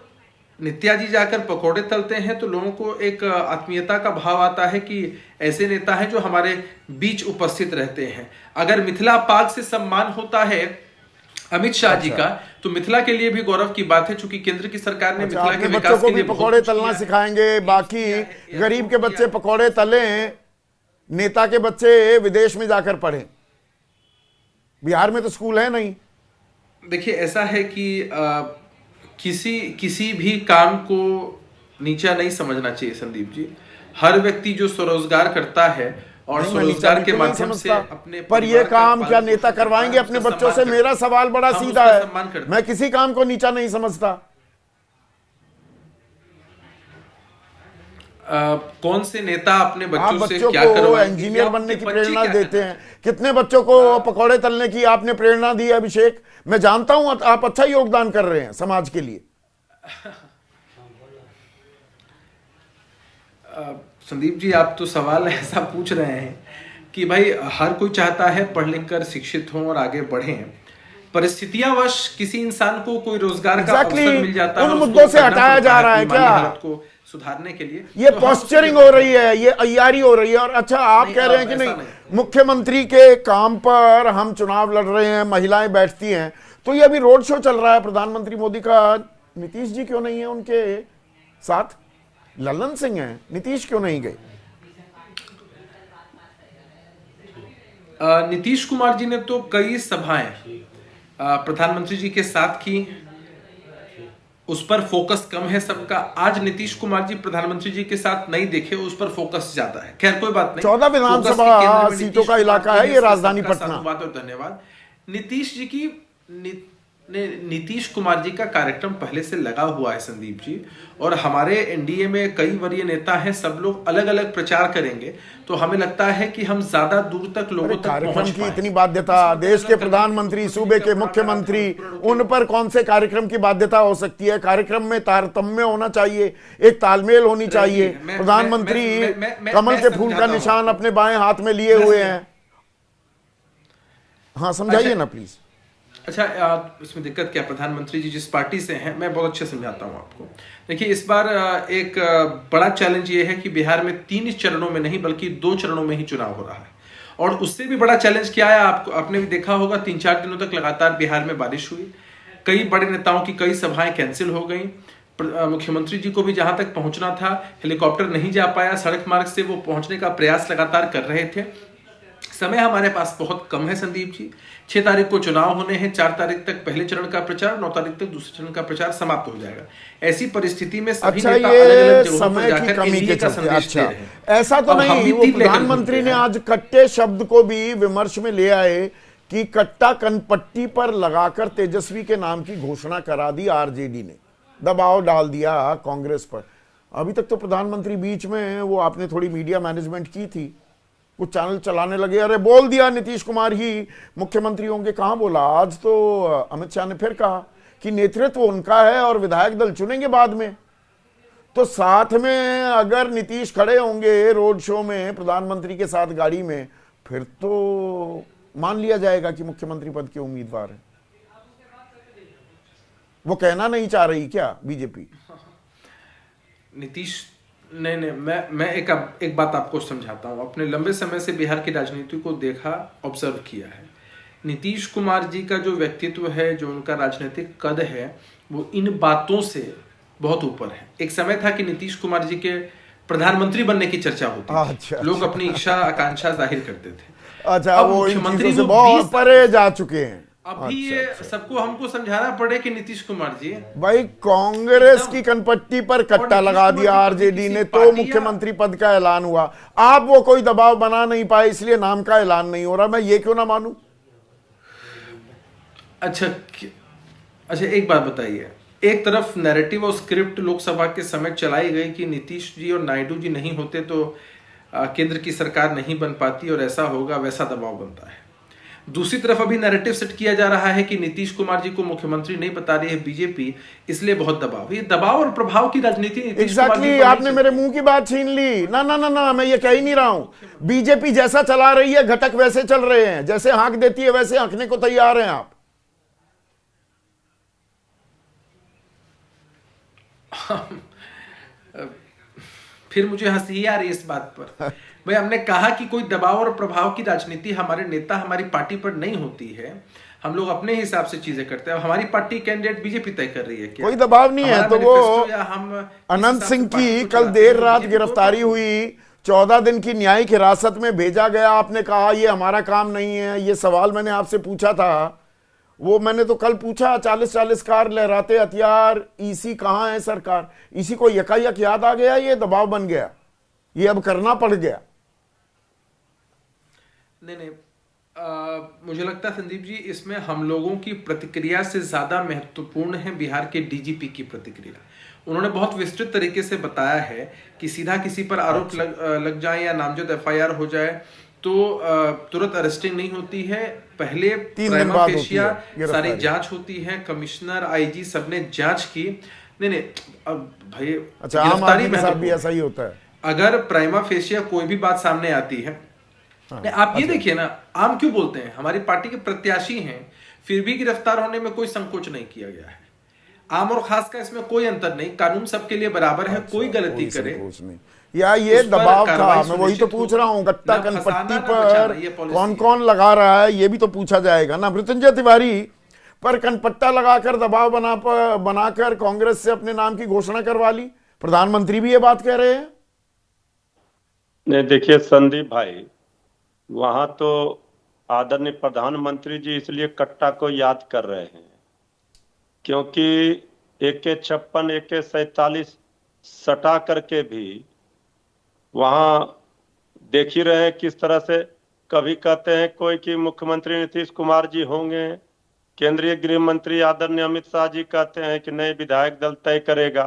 S6: नित्या जी जाकर पकौड़े तलते हैं तो लोगों को एक आत्मीयता का भाव आता है कि ऐसे नेता हैं जो हमारे बीच उपस्थित रहते हैं। अगर मिथिला पाग से सम्मान होता है अमित शाह जी का, तो मिथिला के लिए भी गौरव की बात है, चूंकि केंद्र की सरकार ने मिथिला के विकास के लिए
S2: पकौड़े तलना सिखाएंगे, बाकी गरीब के बच्चे पकौड़े तलें, नेता के बच्चे विदेश में जाकर पढ़ें। बिहार में तो स्कूल है नहीं।
S6: देखिए, ऐसा है कि किसी भी काम को नीचा नहीं समझना चाहिए संदीप जी। हर व्यक्ति जो स्वरोजगार करता है और
S2: नहीं, मैं नीचा
S6: स्वरोजगार के
S2: बिल्कुल नहीं
S6: माध्यम से
S2: समझता।
S6: अपने
S2: पर ये
S6: परिवार का
S2: काम
S6: पालन
S2: क्या
S6: पोषण
S2: नेता
S6: करता है,
S2: करवाएंगे अपने
S6: उसका
S2: बच्चों से?
S6: सम्मान
S2: मेरा
S6: करते
S2: सवाल बड़ा
S6: हैं। हम
S2: सीधा
S6: उसका
S2: है,
S6: सम्मान करते हैं।
S2: मैं किसी काम को नीचा नहीं समझता।
S6: कौन से नेता अपने
S2: आप
S6: बच्चों से
S2: बच्चों
S6: क्या
S2: को
S6: करवाएंगे,
S2: इंजीनियर
S6: या
S2: बनने
S6: उनके
S2: की
S6: बच्चे
S2: प्रेरणा
S6: क्या
S2: देते
S6: करना
S2: हैं? कितने बच्चों को पकौड़े तलने की आपने प्रेरणा दी है अभिषेक? मैं जानता हूं आप अच्छा योगदान कर रहे हैं समाज के लिए।
S6: संदीप जी, आप तो सवाल ऐसा पूछ रहे हैं कि भाई हर कोई चाहता है पढ़ लिख कर शिक्षित हों और आगे बढ़ें। परिस्थितियां वश किसी इंसान को कोई रोजगार का
S2: Exactly,
S6: अवसर मिल जाता है,
S2: उन
S6: उसको
S2: मुद्दों से
S6: करना
S2: हटाया
S6: पड़ता
S2: जा
S6: है
S2: रहा है
S6: अपनी माली
S2: क्या?
S6: हालत को सुधारने के लिए।
S2: ये
S6: तो हम
S2: पॉस्चरिंग
S6: उसके
S2: हो रही है, ये अय्यारी हो रही है। और अच्छा, आप
S6: नहीं,
S2: कह रहे हैं कि
S6: ऐसा
S2: नहीं,
S6: नहीं।
S2: मुख्यमंत्री के काम पर हम चुनाव लड़ रहे हैं, महिलाएं बैठती हैं, तो ये अभी रोड शो चल रहा है प्रधानमंत्री मोदी का, नीतीश जी क्यों नहीं है उनके साथ? ललन सिंह हैं, नीतीश क्यों नहीं गए?
S6: नीतीश कुमार जी ने तो कई सभाएं प्रधानमंत्री जी के साथ की, उस पर फोकस कम है सबका। आज नीतीश कुमार जी प्रधानमंत्री जी के साथ नहीं देखे, उस पर फोकस ज्यादा है। खैर कोई बात नहीं।
S2: 14 विधानसभा सीटों का इलाका है ये राजधानी पटना।
S6: साधुवाद और धन्यवाद। नीतीश जी की नीतीश कुमार जी का कार्यक्रम पहले से लगा हुआ है संदीप जी, और हमारे एनडीए में कई वरीय नेता हैं, सब लोग अलग अलग प्रचार करेंगे, तो हमें लगता है कि हम ज्यादा दूर तक लोगों तक
S2: कार्यक्रम
S6: पहुंच
S2: की
S6: पाएं।
S2: इतनी बाध्यता, देश के प्रधानमंत्री, सूबे के मुख्यमंत्री, उन पर कौन से कार्यक्रम की बाध्यता हो सकती है? कार्यक्रम में तारतम्य होना चाहिए, एक तालमेल होनी चाहिए। प्रधानमंत्री कमल के फूल का निशान अपने बाएं हाथ में लिए हुए हैं। हाँ, समझाइए ना प्लीज।
S6: अच्छा, इसमें दिक्कत क्या? प्रधानमंत्री जी जिस पार्टी से हैं, मैं बहुत अच्छे समझाता हूं आपको। देखिए, इस बार एक बड़ा चैलेंज ये है कि बिहार में 3 चरणों में नहीं बल्कि 2 चरणों में ही चुनाव हो रहा है। और उससे भी बड़ा चैलेंज क्या है, आपने भी देखा होगा, 3-4 दिनों तक लगातार बिहार में बारिश हुई, कई बड़े नेताओं की कई सभाएं कैंसिल हो गई। मुख्यमंत्री जी को भी जहां तक पहुंचना था, हेलीकॉप्टर नहीं जा पाया, सड़क मार्ग से वो पहुंचने का प्रयास लगातार कर रहे थे। समय हमारे पास बहुत कम है संदीप जी। 6 तारीख को चुनाव होने हैं, 4 तारीख तक पहले चरण का प्रचार, 9 तारीख तक दूसरे चरण का प्रचार समाप्त हो जाएगा। ऐसी परिस्थिति में सभी
S2: अच्छा,
S6: नेता
S2: ये
S6: अलग-अलग जगहों पर
S2: समय की
S6: जाकर
S2: कमी के
S6: एनडीए का
S2: चलते,
S6: संदेश दे
S2: अच्छा
S6: रहे हैं।
S2: ऐसा तो
S6: अब हम
S2: नहीं,
S6: भी
S2: वो
S6: तीर लेकर
S2: प्रधानमंत्री
S6: घूमते
S2: ने
S6: हैं।
S2: आज कट्टे शब्द को भी विमर्श में ले आए कि कट्टा कनपट्टी पर लगाकर तेजस्वी के नाम की घोषणा करा दी आरजेडी ने, दबाव डाल दिया कांग्रेस पर। अभी तक तो प्रधानमंत्री बीच में वो आपने थोड़ी मीडिया मैनेजमेंट की थी, कुछ चैनल चलाने लगे, अरे बोल दिया नीतीश कुमार ही मुख्यमंत्री होंगे। कहां बोला? आज तो अमित शाह ने फिर कहा कि नेतृत्व उनका है और विधायक दल चुनेंगे बाद में। तो साथ में अगर नीतीश खड़े होंगे रोड शो में प्रधानमंत्री के साथ गाड़ी में, फिर तो मान लिया जाएगा कि मुख्यमंत्री पद के उम्मीदवार हैं। वो कहना नहीं चाह रही क्या बीजेपी?
S6: नीतीश नहीं, मैं एक बात आपको समझाता हूं। अपने लंबे समय से बिहार की राजनीति को देखा, ऑब्जर्व किया है। नीतीश कुमार जी का जो व्यक्तित्व है, जो उनका राजनीतिक कद है, वो इन बातों से बहुत ऊपर है। एक समय था कि नीतीश कुमार जी के प्रधानमंत्री बनने की चर्चा होती थी।
S2: अच्छा,
S6: लोग अपनी इच्छा आकांक्षा जाहिर करते थे।
S2: अच्छा,
S6: अब
S2: वो इन
S6: मुख्यमंत्री
S2: चीजों से
S6: वो
S2: बहुत
S6: 20
S2: परे जा चुके हैं।
S6: अभी ये सबको हमको समझाना पड़े कि नीतीश कुमार जी,
S2: भाई कांग्रेस की कनपट्टी पर कट्टा लगा दिया आरजेडी ने, तो मुख्यमंत्री पद का ऐलान हुआ। आप वो कोई दबाव बना नहीं पाए, इसलिए नाम का ऐलान नहीं हो रहा। मैं ये क्यों ना मानूं?
S6: अच्छा, एक बात बताइए। एक तरफ नैरेटिव और स्क्रिप्ट लोकसभा के समय चलाई गई कि नीतीश जी और नायडू जी नहीं होते तो केंद्र की सरकार नहीं बन पाती और ऐसा होगा वैसा दबाव बनता है। दूसरी तरफ अभी नैरेटिव सेट किया जा रहा है कि नीतीश कुमार जी को मुख्यमंत्री नहीं बता रही है बीजेपी, इसलिए बहुत दबाव। ये दबाव और प्रभाव की राजनीति
S2: एग्जैक्टली आपने मेरे मुंह की बात छीन ली। ना ना ना ना, मैं ये कह ही नहीं रहा हूं। बीजेपी जैसा चला रही है, घटक वैसे चल रहे हैं, जैसे हाँक देती है वैसे हाँकने को तैयार हैं आप।
S6: फिर मुझे हंसी आ रही है इस बात पर। भाई, हमने कहा कि कोई दबाव और प्रभाव की राजनीति हमारे नेता, हमारी पार्टी पर नहीं होती है। हम लोग अपने हिसाब से चीजें करते हैं। हमारी पार्टी कैंडिडेट बीजेपी तय कर रही है क्या?
S2: कोई दबाव नहीं है। तो वो अनंत सिंह की कल देर रात गिरफ्तारी हुई, 14 दिन की न्यायिक हिरासत में भेजा गया। आपने कहा ये हमारा काम नहीं है। ये सवाल मैंने आपसे पूछा था, वो मैंने तो कल पूछा। 40-40 कार लहराते हथियार, ईसी कहां है सरकार? ईसी को यकायक याद आ गया, ये दबाव बन गया, ये अब करना पड़ गया।
S6: नहीं, मुझे लगता है संदीप जी, इसमें हम लोगों की प्रतिक्रिया से ज्यादा महत्वपूर्ण है बिहार के डीजीपी की प्रतिक्रिया। उन्होंने बहुत विस्तृत तरीके से बताया है कि सीधा किसी पर आरोप लग जाए या नामजद एफआईआर हो जाए तो तुरंत अरेस्टिंग नहीं होती है, पहले प्राइमा फेशिया सारी जांच होती है। कमिश्नर, आईजी सबने जांच की। नहीं, भाई,
S2: अच्छा, आम आदमी के साथ भी ऐसा ही होता है।
S6: अगर प्राइमा फेशिया कोई भी बात सामने आती है, आप ये देखिए ना, आम क्यों बोलते हैं, हमारी पार्टी के प्रत्याशी हैं, फिर भी गिरफ्तार होने में कोई संकोच नहीं किया गया है। आम और खास का इसमें कोई अंतर नहीं, कानून सबके लिए बराबर है। कोई गलती करे
S2: या ये दबाव का, मैं वही तो पूछ रहा हूँ, गत्ता कनपट्टी पर कौन कौन लगा रहा है, ये भी तो पूछा जाएगा ना। मृत्युंजय तिवारी पर कनपट्टा लगाकर दबाव बनाकर कांग्रेस से अपने नाम की घोषणा करवा ली, प्रधानमंत्री भी ये बात कह रहे हैं।
S7: नहीं, देखिए संदीप भाई, वहां तो आदरणीय प्रधानमंत्री जी इसलिए कट्टा को याद कर रहे हैं क्योंकि AK-56, AK-47 सटा करके भी वहां देख ही रहे हैं किस तरह से, कभी कहते हैं कोई कि मुख्यमंत्री नीतीश कुमार जी होंगे, केंद्रीय गृह मंत्री आदरणीय अमित शाह जी कहते हैं कि नहीं, विधायक दल तय करेगा।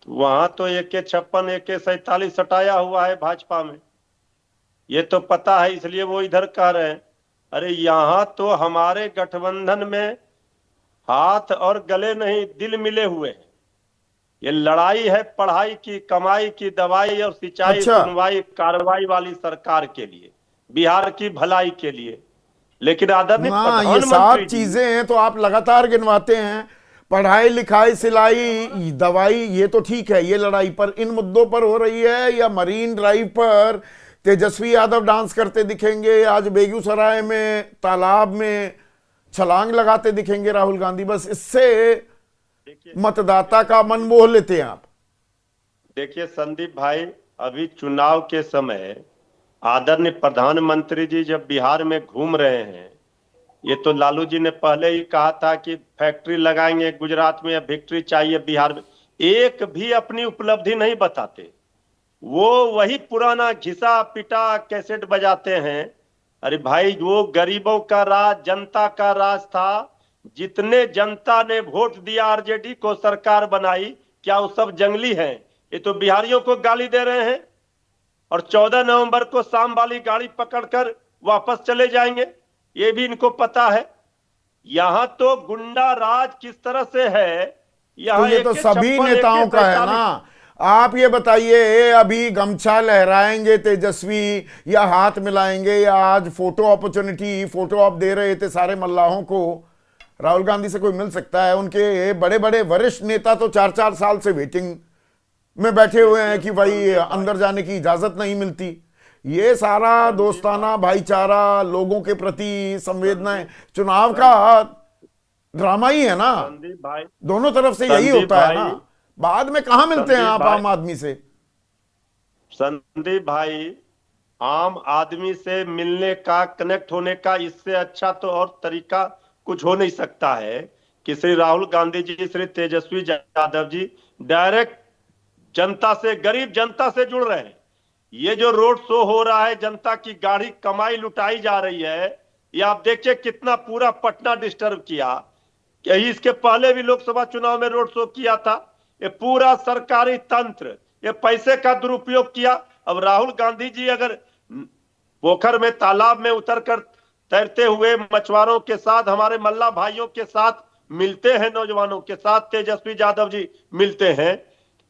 S7: तो वहां तो AK-56, AK-47 सटाया हुआ है भाजपा में, ये तो पता है, इसलिए वो इधर कह रहे हैं। अरे यहाँ तो हमारे गठबंधन में हाथ और गले नहीं, दिल मिले हुए हैं। ये लड़ाई है पढ़ाई की, कमाई की, दवाई और सिंचाई, सुनवाई, कार्रवाई वाली सरकार के लिए, बिहार की भलाई के लिए। लेकिन आदरणीय
S2: ये 7 चीजें हैं तो आप लगातार गिनवाते हैं, पढ़ाई लिखाई, सिलाई, दवाई, ये तो ठीक है, ये लड़ाई पर इन मुद्दों पर हो रही है। या मरीन ड्राइव पर तेजस्वी यादव डांस करते दिखेंगे, आज बेगूसराय में तालाब में छलांग लगाते दिखेंगे राहुल गांधी, बस इससे मतदाता का मन मोह लेते हैं आप।
S7: देखिए संदीप भाई, अभी चुनाव के समय आदरणीय प्रधानमंत्री जी जब बिहार में घूम रहे हैं, ये तो लालू जी ने पहले ही कहा था कि फैक्ट्री लगाएंगे गुजरात में, विक्ट्री चाहिए बिहार में, एक भी अपनी उपलब्धि नहीं बताते। वो वही पुराना घिसा पिटा कैसेट बजाते हैं। अरे भाई, वो गरीबों का राज, जनता का राज था। जितने जनता ने वोट दिया आरजेडी को, सरकार बनाई, क्या वो सब जंगली हैं? ये तो बिहारियों को गाली दे रहे हैं और 14 नवंबर को शाम वाली गाड़ी पकड़कर वापस चले जाएंगे, ये भी इनको पता है। यहाँ तो गुंडा राज किस तरह से है, यहाँ
S2: तो ये तो सभी नेताओं का है ना। आप ये बताइए, अभी गमछा लहराएंगे तेजस्वी या हाथ मिलाएंगे, या आज फोटो ऑप दे रहे थे सारे मल्लाहों को, राहुल गांधी से कोई मिल सकता है? उनके बड़े बड़े वरिष्ठ नेता तो 4-4 साल से वेटिंग में बैठे हुए हैं कि भाई अंदर जाने की इजाजत नहीं मिलती। ये सारा दोस्ताना भाईचारा, लोगों के प्रति संवेदनाएं, चुनाव का ड्रामा ही है ना।
S7: भाई,
S2: दोनों तरफ से यही होता है ना। बाद में कहां मिलते हैं आप आम आदमी से?
S7: संदीप भाई, आम आदमी से मिलने का, कनेक्ट होने का इससे अच्छा तो और तरीका कुछ हो नहीं सकता है कि श्री राहुल गांधी जी, श्री तेजस्वी यादव जी डायरेक्ट जनता से, गरीब जनता से जुड़ रहे हैं। ये जो रोड शो हो रहा है, जनता की गाड़ी कमाई लुटाई जा रही है, ये आप देखिए कितना पूरा पटना डिस्टर्ब किया। इसके पहले भी लोकसभा चुनाव में रोड शो किया था। ये पूरा सरकारी तंत्र, ये पैसे का दुरुपयोग किया। अब राहुल गांधी जी अगर पोखर में, तालाब में उतरकर तैरते हुए मछुआरों के साथ, हमारे मल्ला भाइयों के साथ मिलते हैं, नौजवानों के साथ तेजस्वी यादव जी मिलते हैं,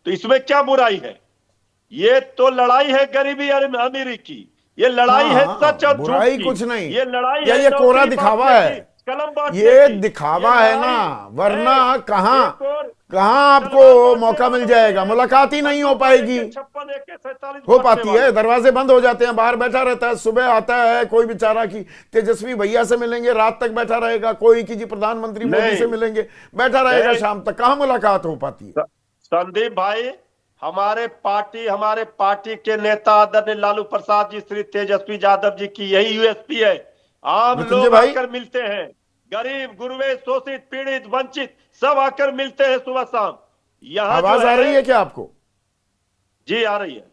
S7: तो इसमें क्या बुराई है? ये तो लड़ाई है गरीबी और अमीरी की, ये लड़ाई है सच और झूठ की।
S2: कुछ नहीं,
S7: ये लड़ाई
S2: है, ये कोरा दिखावा है, ये दिखावा है ना, वरना कहां आपको मौका मिल जाएगा? मुलाकात ही नहीं हो पाएगी। हो पाती है, दरवाजे बंद हो जाते हैं, बाहर बैठा रहता है, सुबह आता है कोई बेचारा की तेजस्वी भैया से मिलेंगे, रात तक बैठा रहेगा, कोई की जी प्रधानमंत्री मोदी से मिलेंगे, बैठा रहेगा शाम तक, कहां मुलाकात हो पाती है?
S7: संदीप भाई, हमारे पार्टी के नेता आदरणीय लालू प्रसाद जी, श्री तेजस्वी यादव जी की यही यूएसपी है। आम लोग आकर मिलते हैं, गरीब, गुरबे, शोषित, पीड़ित, वंचित सब आकर मिलते हैं सुबह शाम। यहाँ
S2: आवाज आ रही है क्या आपको?
S7: जी आ रही है,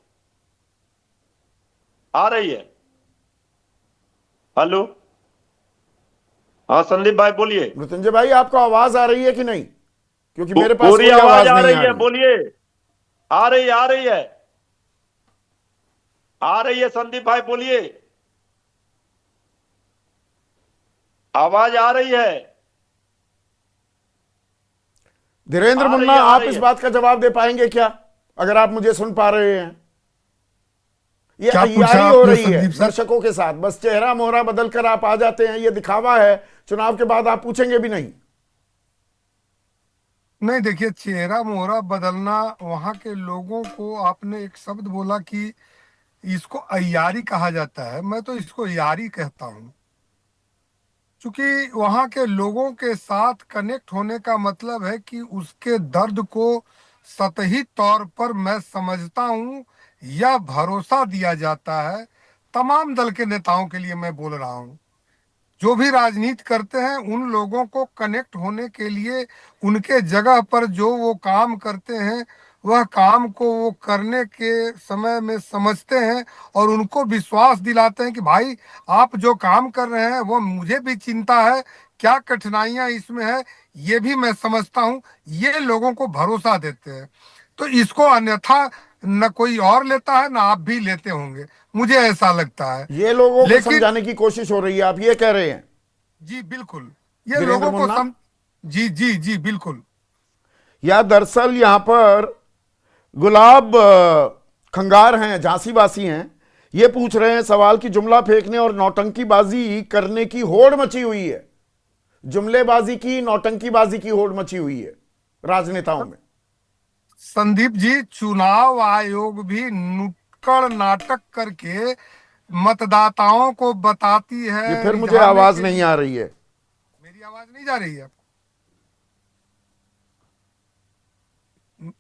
S7: आ रही है। हेलो। हाँ संदीप भाई बोलिए।
S2: मृत्युंजय भाई, आपको आवाज आ रही है कि नहीं? क्योंकि मेरे पास
S7: पूरी
S2: कोई
S7: आवाज आ
S2: नहीं
S7: रही है, बोलिए। आ रही है, आ रही है, आ रही है संदीप भाई बोलिए, आवाज आ रही है।
S2: धीरेन्द्र
S7: आ रही
S2: मुन्ना,
S7: है, आ
S2: आप
S7: रही
S2: इस
S7: है।
S2: बात का जवाब दे पाएंगे क्या, अगर आप मुझे सुन पा रहे हैं? ये
S8: क्या पूछा
S2: अय्यारी हो
S8: आपने
S2: रही है
S8: संदीप सर?
S2: दर्शकों के साथ, बस चेहरा मोहरा बदल कर आप आ जाते हैं, ये दिखावा है। चुनाव के बाद आप पूछेंगे भी नहीं।
S8: नहीं, देखिए, चेहरा मोहरा बदलना, वहां के लोगों को आपने एक शब्द बोला कि इसको अय्यारी कहा जाता है, मैं तो इसको यारी कहता हूं। क्योंकि वहां के लोगों के साथ कनेक्ट होने का मतलब है कि उसके दर्द को सतही तौर पर मैं समझता हूं या भरोसा दिया जाता है। तमाम दल के नेताओं के लिए मैं बोल रहा हूं, जो भी राजनीति करते हैं उन लोगों को कनेक्ट होने के लिए उनके जगह पर जो वो काम करते हैं वह काम को वो करने के समय में समझते हैं और उनको विश्वास दिलाते हैं कि भाई आप जो काम कर रहे हैं वो मुझे भी चिंता है, क्या कठिनाइयां इसमें है ये भी मैं समझता हूं। ये लोगों को भरोसा देते हैं। तो इसको अन्यथा न कोई और लेता है, ना आप भी लेते होंगे, मुझे ऐसा लगता है।
S2: ये लोगों को
S8: लेकिन
S2: समझाने की कोशिश हो रही है, आप ये कह रहे हैं?
S8: जी बिल्कुल, ये
S2: वीरेंद्र
S8: लोगों को
S2: मुन्ना?
S8: जी जी जी बिल्कुल।
S2: या दरअसल यहां पर गुलाब खंगार हैं, झांसीवासी हैं, ये पूछ रहे हैं सवाल कि जुमला फेंकने और नौटंकीबाजी करने की होड़ मची हुई है, जुमलेबाजी की, नौटंकीबाजी की होड़ मची हुई है राजनेताओं में।
S8: संदीप जी, चुनाव आयोग भी नुक्कड़ नाटक करके मतदाताओं को बताती है।
S2: ये फिर मुझे
S8: रिझाने
S2: आवाज
S8: के
S2: नहीं
S8: लिए।
S2: आ रही है।
S8: मेरी आवाज नहीं जा रही है?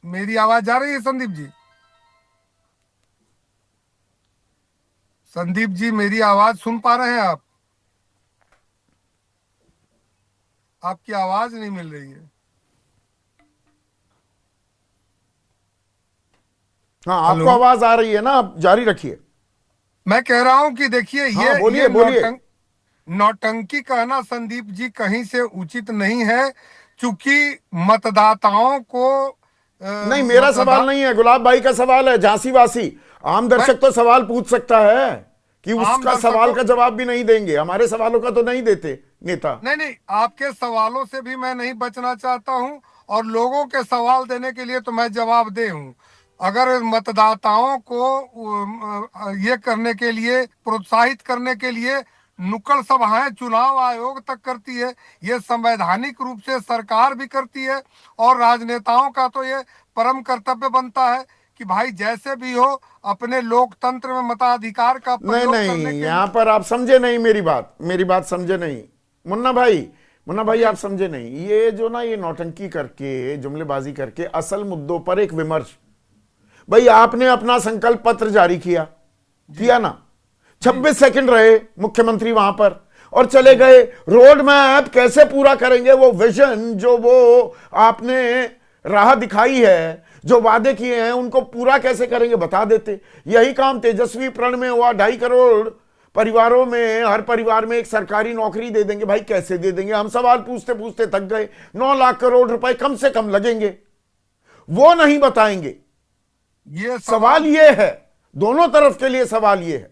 S8: मेरी आवाज जा रही है संदीप जी? संदीप जी, मेरी आवाज सुन पा रहे हैं आप? आपकी आवाज नहीं मिल रही है।
S2: हाँ, आपको आवाज आ रही है ना, आप जारी रखिए।
S8: मैं कह रहा हूं कि देखिए,
S2: हाँ,
S8: ये
S2: बोलिए बोलिए।
S8: नौटंकी कहना संदीप जी कहीं से उचित नहीं है, क्योंकि मतदाताओं को
S2: नहीं, मेरा सवाल नहीं है, गुलाब भाई का सवाल है, झांसीवासी। आम दर्शक तो सवाल पूछ सकता है कि उसका सवाल का जवाब भी नहीं देंगे, हमारे सवालों का तो नहीं देते नेता।
S8: नहीं नहीं, आपके सवालों से भी मैं नहीं बचना चाहता हूं और लोगों के सवाल देने के लिए तो मैं जवाब दे हूं। अगर मतदाताओं को ये करने के लिए, प्रोत्साहित करने के लिए नुक्कड़ सभाएं चुनाव आयोग तक करती है, ये संवैधानिक रूप से सरकार भी करती है और राजनेताओं का तो ये परम कर्तव्य बनता है कि भाई जैसे भी हो अपने लोकतंत्र में मताधिकार का प्रयोग करने
S2: नहीं,
S8: के
S2: यहां पर आप समझे नहीं मेरी बात समझे नहीं मुन्ना भाई आप समझे नहीं। ये जो ना, ये नौटंकी करके, जुमलेबाजी करके असल मुद्दों पर एक विमर्श। भाई आपने अपना संकल्प पत्र जारी किया ना, 26 सेकंड रहे मुख्यमंत्री वहां पर और चले गए। रोड मैप कैसे पूरा करेंगे, वो विजन जो वो आपने राह दिखाई है, जो वादे किए हैं उनको पूरा कैसे करेंगे बता देते। यही काम तेजस्वी प्रण में हुआ, 2.5 करोड़ परिवारों में, हर परिवार में एक सरकारी नौकरी दे देंगे। भाई कैसे दे देंगे, हम सवाल पूछते पूछते थक गए। 9 लाख करोड़ रुपए कम से कम लगेंगे, वो नहीं बताएंगे।
S8: ये
S2: सवाल ये है, दोनों तरफ के लिए सवाल ये है।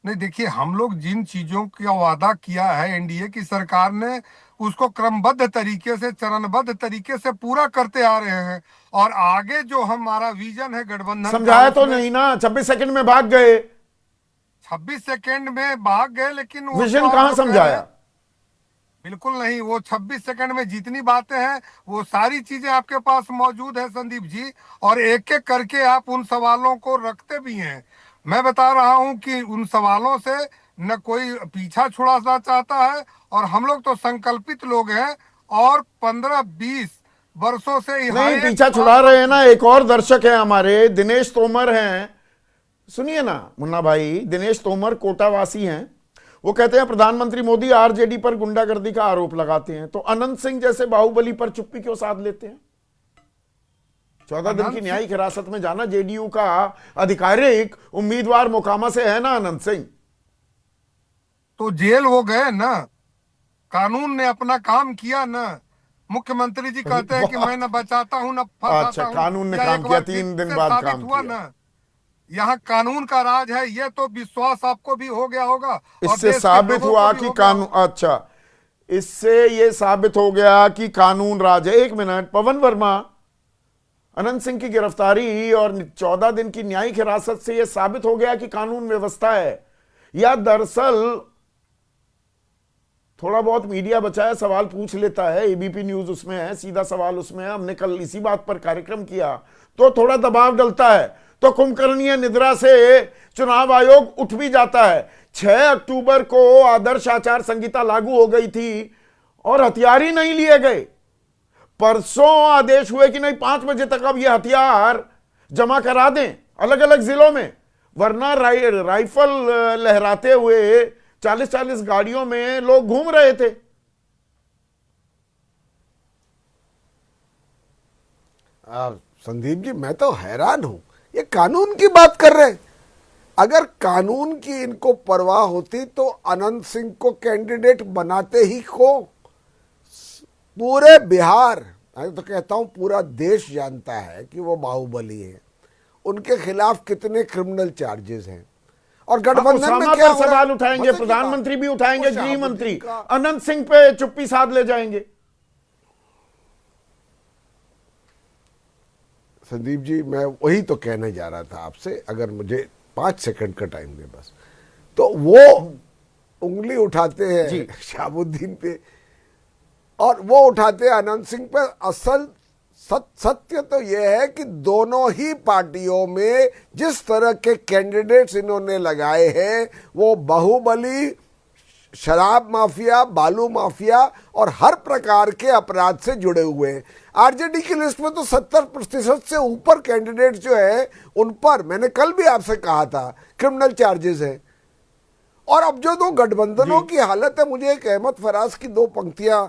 S8: नहीं, देखिए, हम लोग जिन चीजों का वादा किया है एनडीए की सरकार ने, उसको क्रमबद्ध तरीके से, चरणबद्ध तरीके से पूरा करते आ रहे हैं। और आगे जो हमारा विजन है गठबंधन,
S2: समझाया तो नहीं ना, 26 सेकंड में भाग गए।
S8: 26 सेकंड में भाग गए, लेकिन वो
S2: विजन कहां समझाया?
S8: बिल्कुल नहीं। वो 26 सेकंड में जितनी बातें हैं वो सारी चीजें आपके पास मौजूद है संदीप जी, और एक एक करके आप उन सवालों को रखते भी हैं। मैं बता रहा हूं कि उन सवालों से न कोई पीछा छुड़ाना चाहता है, और हम लोग तो संकल्पित लोग हैं और 15-20 वर्षों से
S2: नहीं पीछा छुड़ा रहे हैं ना। एक और दर्शक है हमारे, दिनेश तोमर हैं, सुनिए ना मुन्ना भाई। दिनेश तोमर कोटावासी हैं, वो कहते हैं प्रधानमंत्री मोदी आरजेडी पर गुंडागर्दी का आरोप लगाते हैं, तो अनंत सिंह जैसे बाहुबली पर चुप्पी क्यों साध लेते हैं? 14 दिन की न्यायिक हिरासत में जाना, जेडीयू का आधिकारिक उम्मीदवार मोकामा से है ना अनंत सिंह।
S8: तो जेल हो गए ना, कानून ने अपना काम किया ना। मुख्यमंत्री जी कहते हैं कि मैं न बचाता हूं न फंसाता
S2: अच्छा,
S8: हूं,
S2: कानून ने
S8: या
S2: काम
S8: एक
S2: किया,
S8: बार फिर
S2: 3 दिन
S8: से
S2: बाद
S8: साबित
S2: काम
S8: हुआ
S2: किया।
S8: ना, यहाँ कानून का राज है। ये तो विश्वास आपको भी हो गया होगा और
S2: इससे
S8: देश के
S2: साबित
S8: लोगों
S2: हुआ
S8: को भी
S2: कि
S8: हो गया
S2: कानून,
S8: होगा।
S2: अच्छा, इससे ये साबित हो गया कि कानून राज है। 1 मिनट, पवन वर्मा, अनंत सिंह की गिरफ्तारी और 14 दिन की न्यायिक हिरासत से यह साबित हो गया कि कानून व्यवस्था है, या दरअसल थोड़ा बहुत मीडिया बचाया सवाल पूछ लेता है, एबीपी न्यूज उसमें है, सीधा सवाल उसमें है, हमने कल इसी बात पर कार्यक्रम किया, तो थोड़ा दबाव डलता है, तो कुंभकर्णीय निद्रा से चुनाव आयोग उठ भी जाता है। 6 अक्टूबर को आदर्श आचार संहिता लागू हो गई थी और हथियार ही नहीं लिए गए। परसों आदेश हुए कि नहीं 5 बजे तक अब ये हथियार जमा करा दें अलग अलग जिलों में, वरना राइफल लहराते हुए 40-40 गाड़ियों में लोग घूम रहे थे।
S9: संदीप जी, मैं तो हैरान हूं, ये कानून की बात कर रहे हैं। अगर कानून की इनको परवाह होती तो अनंत सिंह को कैंडिडेट बनाते ही को। पूरे बिहार, मैं तो कहता हूं पूरा देश जानता है कि वो बाहुबली है। उनके खिलाफ कितने क्रिमिनल चार्जेस हैं, और गठबंधन में क्या
S2: सवाल उठाएंगे, प्रधानमंत्री भी उठाएंगे, गृह मंत्री अनंत सिंह पे चुप्पी साध ले जाएंगे।
S9: संदीप जी, मैं वही तो कहने जा रहा था आपसे, अगर मुझे 5 सेकंड का टाइम दे बस। तो वो उंगली उठाते हैं शहाबुद्दीन पे और वो उठाते हैं अनंत सिंह पे। असल सत्य तो यह है कि दोनों ही पार्टियों में जिस तरह के कैंडिडेट्स इन्होंने लगाए हैं वो बाहुबली, शराब माफिया, बालू माफिया और हर प्रकार के अपराध से जुड़े हुए हैं। आरजेडी की लिस्ट में तो 70% से ऊपर कैंडिडेट जो है उन पर, मैंने कल भी आपसे कहा था, क्रिमिनल चार्जेस है। और अब जो 2 गठबंधनों की हालत है, मुझे एक अहमद फराज की 2 पंक्तियां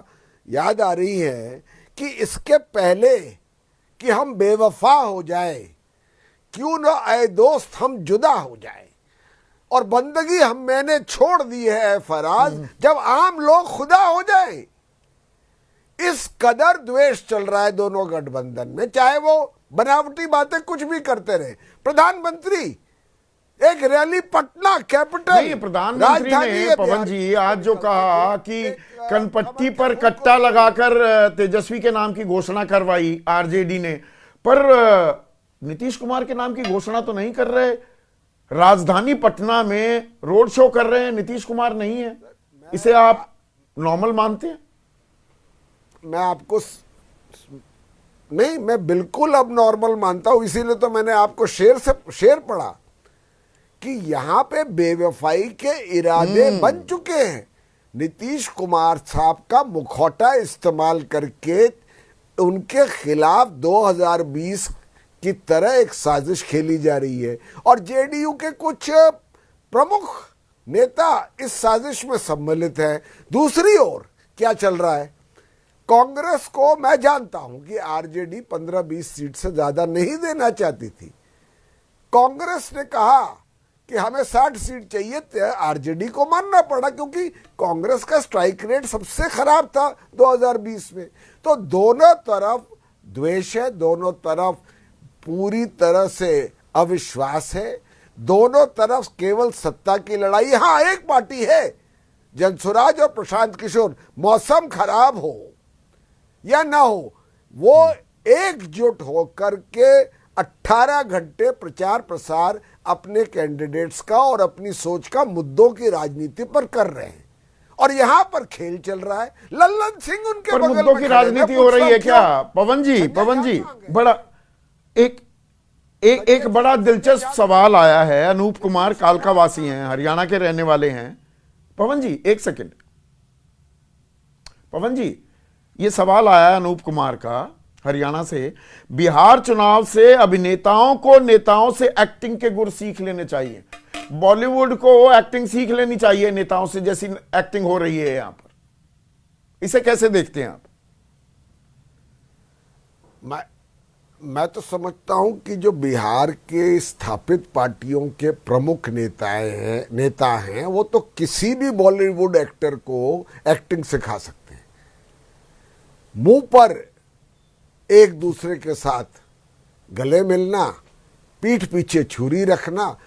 S9: याद आ रही है कि इसके पहले कि हम बेवफा हो जाए, क्यों ना ऐ दोस्त हम जुदा हो जाए, और बंदगी हम मैंने छोड़ दी है फराज, जब आम लोग खुदा हो जाए। इस कदर द्वेष चल रहा है दोनों गठबंधन में, चाहे वो बनावटी बातें कुछ भी करते रहे। प्रधानमंत्री एक रैली पटना कैपिटल,
S2: प्रधानमंत्री ने पवन जी आज जो कहा कि कनपट्टी पर कट्टा लगाकर तेजस्वी के नाम की घोषणा करवाई आरजेडी ने, पर नीतीश कुमार के नाम की घोषणा तो नहीं कर रहे। राजधानी पटना में रोड शो कर रहे हैं, नीतीश कुमार नहीं है, इसे आप नॉर्मल मानते हैं?
S9: मैं आपको नहीं, मैं बिल्कुल अब नॉर्मल मानता हूं। इसीलिए तो मैंने आपको शेर पढ़ा कि यहां पे बेवफाई के इरादे बन चुके हैं। नीतीश कुमार साहब का मुखौटा इस्तेमाल करके उनके खिलाफ 2020 की तरह एक साजिश खेली जा रही है, और जेडीयू के कुछ प्रमुख नेता इस साजिश में सम्मिलित हैं। दूसरी ओर क्या चल रहा है, कांग्रेस को मैं जानता हूं कि आरजेडी 15-20 सीट से ज्यादा नहीं देना चाहती थी। कांग्रेस ने कहा कि हमें 60 सीट चाहिए, तो आरजेडी को मानना पड़ा, क्योंकि कांग्रेस का स्ट्राइक रेट सबसे खराब था 2020 में। तो दोनों तरफ द्वेष है, दोनों तरफ पूरी तरह से अविश्वास है, दोनों तरफ केवल सत्ता की लड़ाई। हाँ, एक पार्टी है, जनसुराज और प्रशांत किशोर, मौसम खराब हो या ना हो, वो एकजुट होकर के 18 घंटे प्रचार प्रसार अपने कैंडिडेट्स का और अपनी सोच का, मुद्दों की राजनीति पर कर रहे हैं, और यहां पर खेल चल रहा है। लल्लन सिंह उनके बगल
S2: मुद्दों की राजनीति हो रही है क्या पवन जी? बड़ा एक बड़ा दिलचस्प सवाल आया है। अनूप कुमार कालकावासी हैं, हरियाणा के रहने वाले हैं। पवन जी, 1 सेकंड। पवन जी, ये सवाल आया है अनूप कुमार का, हरियाणा से। बिहार चुनाव से अभिनेताओं को नेताओं से एक्टिंग के गुर सीख लेने चाहिए। बॉलीवुड को एक्टिंग सीख लेनी चाहिए नेताओं से, जैसी एक्टिंग हो रही है यहां पर। इसे कैसे देखते हैं आप?
S9: मैं तो समझता हूं कि जो बिहार के स्थापित पार्टियों के प्रमुख नेता हैं वो तो किसी भी बॉलीवुड एक्टर को एक्टिंग सिखा सकते हैं। मुंह पर एक दूसरे के साथ गले मिलना, पीठ पीछे छुरी रखना,